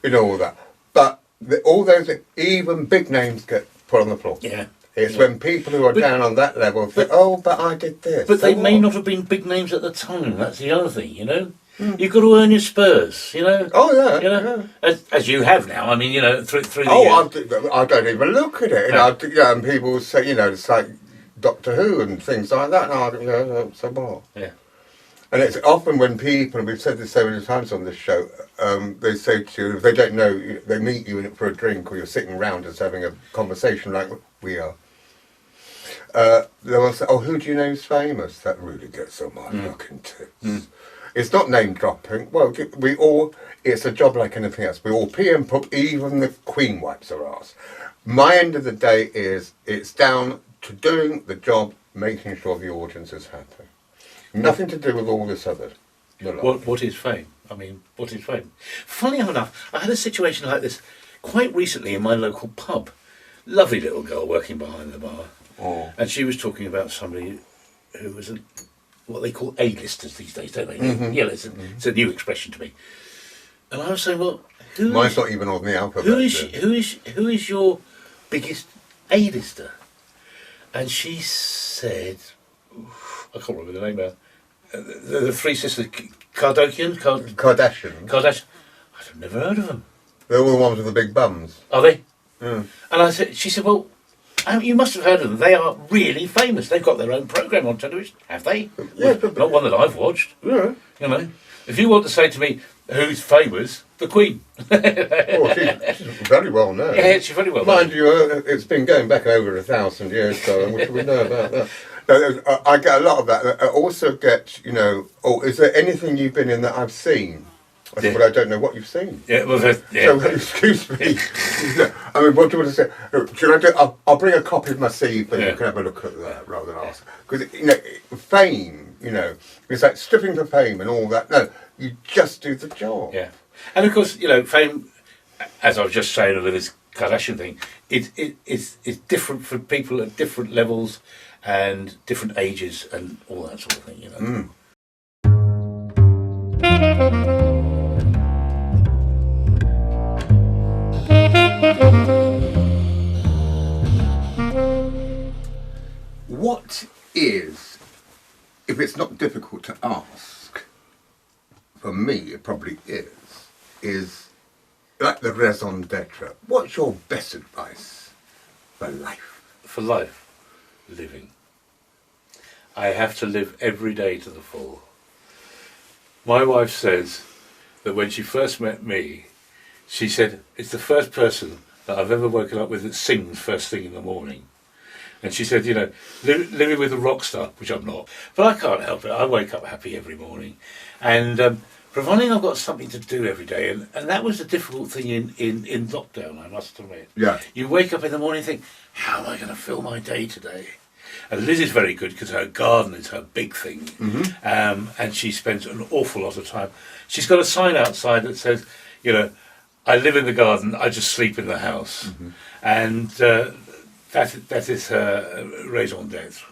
You know, all that. But all those, even big names get put on the floor. Yeah. It's when people who are down on that level think, oh, but I did this. But they may not have been big names at the time. That's the other thing, you know. You've got to earn your spurs, you know. Oh yeah, You know, as you have now. I mean, you know, through the Oh, years. I don't even look at it. And people say, it's like Doctor Who and things like that. And so what? Yeah. And it's often when people, and we've said this so many times on this show, they say to you, if they don't know, they meet you for a drink or you're sitting around just having a conversation like we are. They'll say, oh, who do you know is famous? That really gets on my fucking tits. It's not name dropping. Well, it's a job like anything else. We all pee and poop, even the Queen wipes her ass. My end of the day is, it's down to doing the job, making sure the audience is happy. Nothing to do with all this other. What is fame? I mean, what is fame? Funny enough, I had a situation like this quite recently in my local pub. Lovely little girl working behind the bar. Oh. And she was talking about somebody who was what they call A-listers these days, don't they? Yeah, it's a new expression to me. And I was saying, well, mine's not even on the alphabet. Who is your biggest A-lister? And she said, I can't remember the name now. The three sisters, Kardashian. I've never heard of them. They're all the ones with the big bums. Are they? Mm. And she said, well, you must have heard of them. They are really famous. They've got their own programme on television. Have they? Yeah, not one that I've watched. Yeah. You know, if you want to say to me who's famous, the Queen. Oh, she's very well known. Yeah, she's very well known. Mind you, it's been going back over 1,000 years, so what do we know about that? No, I get a lot of that. I also get, is there anything you've been in that I've seen? I said, well, I don't know what you've seen. Yeah, well, So, excuse me. I mean, what do you want to say? Should I do? I'll bring a copy of my CV. You can have a look at that rather than ask. Because fame, it's like stripping for fame and all that. No, you just do the job. Yeah, and of course, fame, as I was just saying with this Kardashian thing, it's different for people at different levels and different ages and all that sort of thing. What is, if it's not difficult to ask, for me it probably is like the raison d'etre. What's your best advice for life? For life, living. I have to live every day to the full. My wife says that when she first met me, she said, it's the first person that I've ever woken up with that sings first thing in the morning. And she said, living with a rock star, which I'm not, but I can't help it. I wake up happy every morning. And providing I've got something to do every day, and that was the difficult thing in lockdown, I must admit. Yeah. You wake up in the morning and think, how am I going to fill my day today? And Liz is very good because her garden is her big thing. And she spends an awful lot of time. She's got a sign outside that says, I live in the garden, I just sleep in the house. And that is her raison d'etre.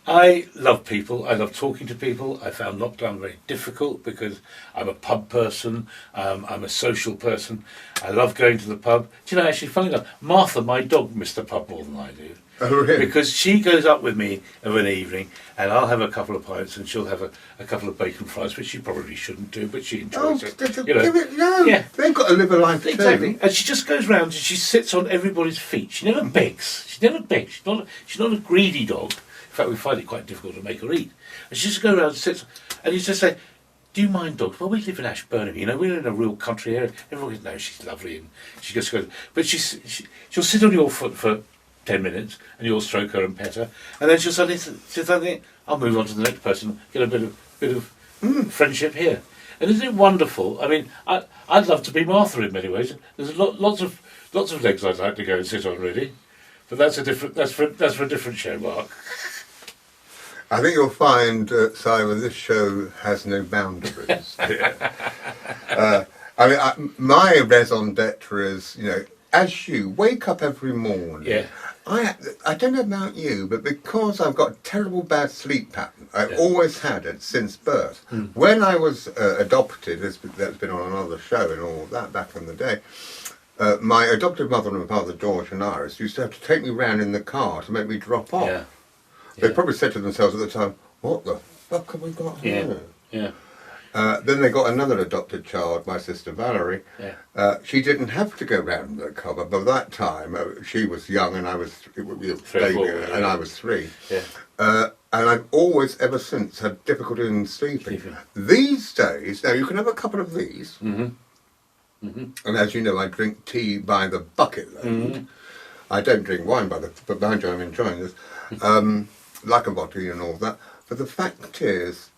I love people. I love talking to people. I found lockdown very difficult because I'm a pub person. I'm a social person. I love going to the pub. Do actually, funny enough, Martha, my dog, missed the pub more than I do. Oh, really? Because she goes up with me of an evening and I'll have a couple of pints and she'll have a couple of bacon fries, which she probably shouldn't do, but she enjoys it. They've got to live a life exactly. too. And she just goes round and she sits on everybody's feet. She never begs. She's not a greedy dog. In fact, we find it quite difficult to make her eat. And she just goes around and sits, and you just say, do you mind dogs? Well, we live in Ashburnham, we're in a real country area. Everyone knows she's lovely, and she just goes, but she'll sit on your foot for 10 minutes, and you'll stroke her and pet her, and then she'll suddenly I'll move on to the next person, get a bit of friendship here. And isn't it wonderful? I mean, I'd love to be Martha in many ways. There's lots of legs I'd like to go and sit on, really, but that's for a different show, Mark. I think you'll find, Simon, this show has no boundaries. My raison d'etre is, as you wake up every morning. Yeah. I don't know about you, but because I've got a terrible bad sleep pattern, I've always had it since birth. When I was adopted, that's been on another show and all that back in the day, my adopted mother and father, George and Iris, used to have to take me round in the car to make me drop off. Yeah. They probably said to themselves at the time, what the fuck have we got here? Yeah. Then they got another adopted child, my sister Valerie. Yeah. She didn't have to go round the cover, but by that time she was young and I was and I was 3. Yeah. And I've always, ever since, had difficulty in sleeping. These days, now you can have a couple of these, and as you know, I drink tea by the bucket load. I don't drink wine but mind you, I'm enjoying this, like a vodka and all that. But the fact is,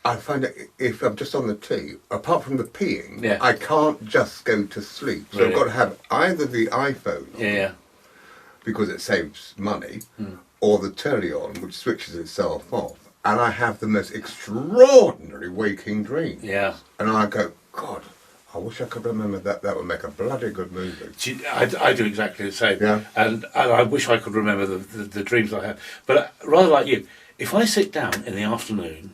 I find that if I'm just on the tea, apart from the peeing, I can't just go to sleep. So I've got to have either the iPhone on, because it saves money, or the telly on, which switches itself off. And I have the most extraordinary waking dreams. Yeah. And I go, God, I wish I could remember that. That would make a bloody good movie. I do exactly the same. Yeah. And I wish I could remember the dreams I have. But rather like you, if I sit down in the afternoon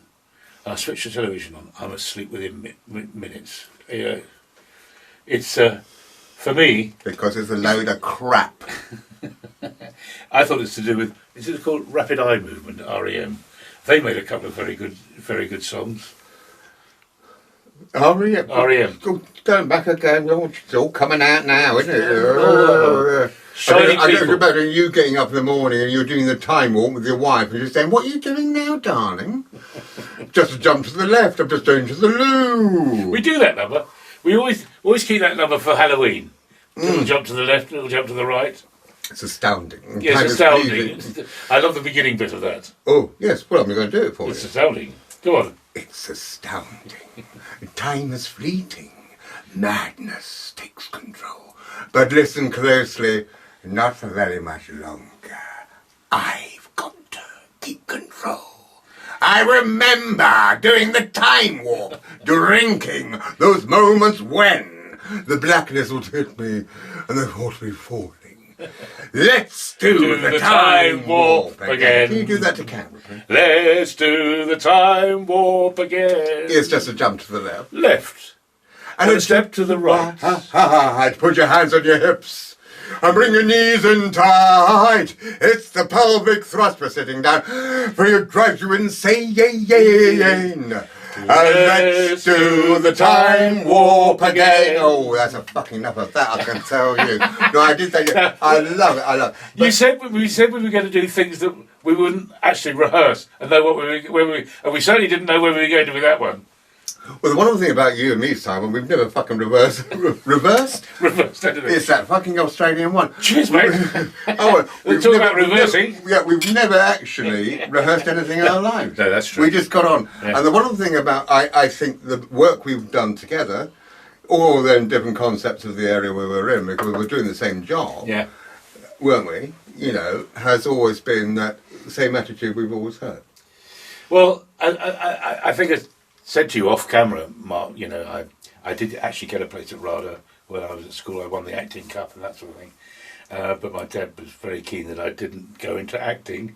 and I switch the television on, I'm asleep within minutes. It's, for me... Because it's a load of crap. I thought it's to do with, is it called Rapid Eye Movement, REM? They made a couple of very good songs. REM? REM. Going back again, it's all coming out now, isn't it? I don't remember you getting up in the morning and you're doing the time walk with your wife and you're saying, what are you doing now, darling? Just jump to the left, I'm just going to the loo. We do that number. We always keep that number for Halloween. Little jump to the left, little jump to the right. It's astounding. Yes, it's astounding. I love the beginning bit of that. Oh, yes, well, I'm going to do it for you. It's astounding. Go on. It's astounding. Time is fleeting. Madness takes control. But listen closely, not for very much longer. I've got to keep control. I remember doing the time warp, drinking those moments when the blackness would hit me and the thought would be falling. Let's do the time warp again. Can you do that to camera, please? Let's do the time warp again. It's just a jump to the left. Left. And a step to the right. I'd put your hands on your hips and bring your knees in tight. It's the pelvic thrust for sitting down, for it drives you insane. Let's do the time warp again. Oh, that's a fucking enough of that, I can tell you. No, I did that. I love it. But we said we were going to do things that we wouldn't actually rehearse and know and we certainly didn't know where we were going to with that one. Well, the wonderful thing about you and me, Simon, we've never fucking reversed. It's that fucking Australian one. Cheers, mate. We're talking about reversing. We've never actually rehearsed anything in our lives. No, that's true. We just got on. Yeah. And the wonderful thing about, I think, the work we've done together, all them different concepts of the area we were in, because we were doing the same job, weren't we? You know, has always been that same attitude we've always had. Well, I think it's said to you off camera, Mark, you know, I did actually get a place at RADA when I was at school. I won the acting cup and that sort of thing. But my dad was very keen that I didn't go into acting.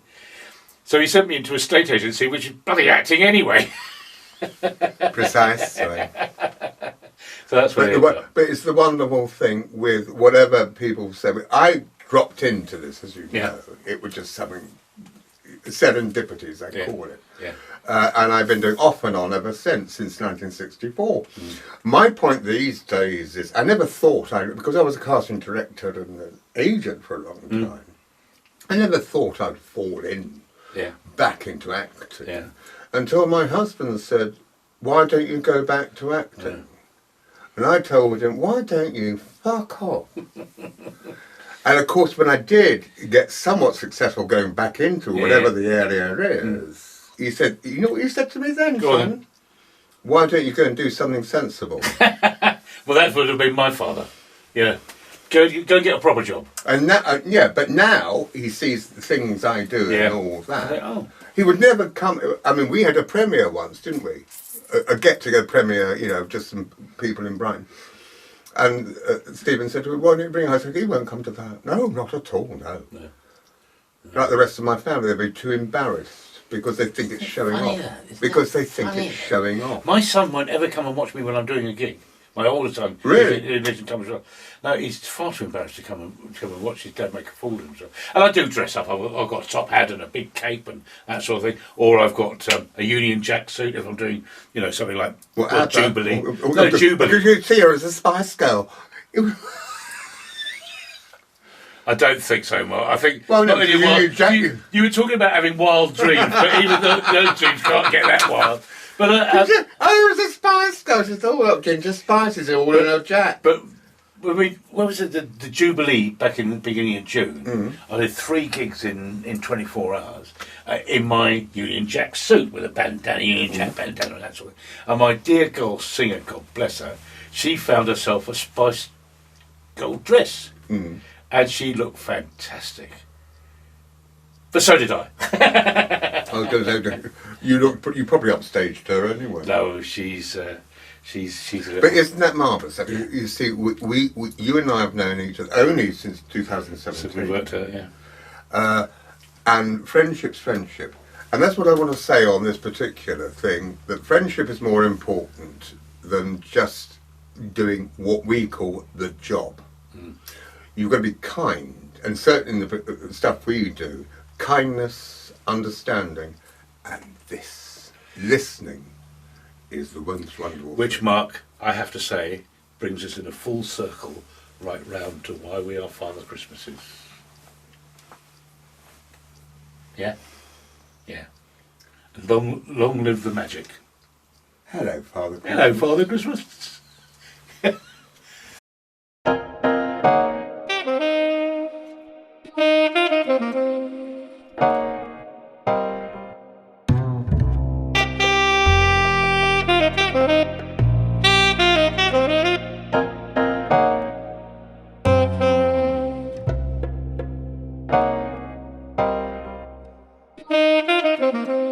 So he sent me into a state agency, which is bloody acting anyway. Precisely. So that's what but it's the wonderful thing with whatever people say. I dropped into this, as you know. It was just something, serendipities, I call it. Yeah. And I've been doing off and on ever since 1964. My point these days is, I never thought, because I was a casting director and an agent for a long time, I never thought I'd fall in back into acting until my husband said, why don't you go back to acting? And I told him, why don't you fuck off? And of course, when I did get somewhat successful going back into whatever the area is, he said, you know what you said to me then, son? Why don't you go and do something sensible? Well, that would have been my father. Yeah. Go and get a proper job. And that, but now he sees the things I do and all that. Oh. He would never come. I mean, we had a premiere once, didn't we? A get-together premiere, you know, just some people in Brighton. And Stephen said to me, why don't you bring him? I said, he won't come to that. No, not at all, no. Like the rest of my family, they'd be too embarrassed. Because they think it's showing off. Because they think it's showing off. My son won't ever come and watch me when I'm doing a gig. My oldest son, Really? he lives in Tunbridge Wells. No, he's far too embarrassed to come and watch his dad make a fool of himself. And I do dress up. I've got a top hat and a big cape and that sort of thing. Or I've got a Union Jack suit if I'm doing, something like a Jubilee. Jubilee. Because you see her as a Spice Girl. I don't think so, Mark. I think Well, no, you were talking about having wild dreams, but even those dreams can't get that wild. But it was a Spice Girl. She's all up ginger spices, all in her jack. But when was it? The Jubilee back in the beginning of June. I did 3 gigs in 24 hours in my Union Jack suit with a bandana, Union Jack bandana, and that sort of thing. And my dear girl singer, God bless her, she found herself a Spice Girl dress, and she looked fantastic. But so did I. I was going to say, you probably upstaged her anyway. No, she's a little... But isn't that marvellous? You see, we you and I have known each other only since 2017. So we worked out, yeah. And friendship's friendship. And that's what I want to say on this particular thing, that friendship is more important than just doing what we call the job. You've got to be kind, and certainly in the stuff we do, kindness, understanding, and this, listening, is the most wonderful Which, thing. Mark, I have to say, brings us in a full circle right round to why we are Father Christmases. Yeah? Yeah. And long live the magic. Hello, Father. Hello, Father Christmas. Thank you.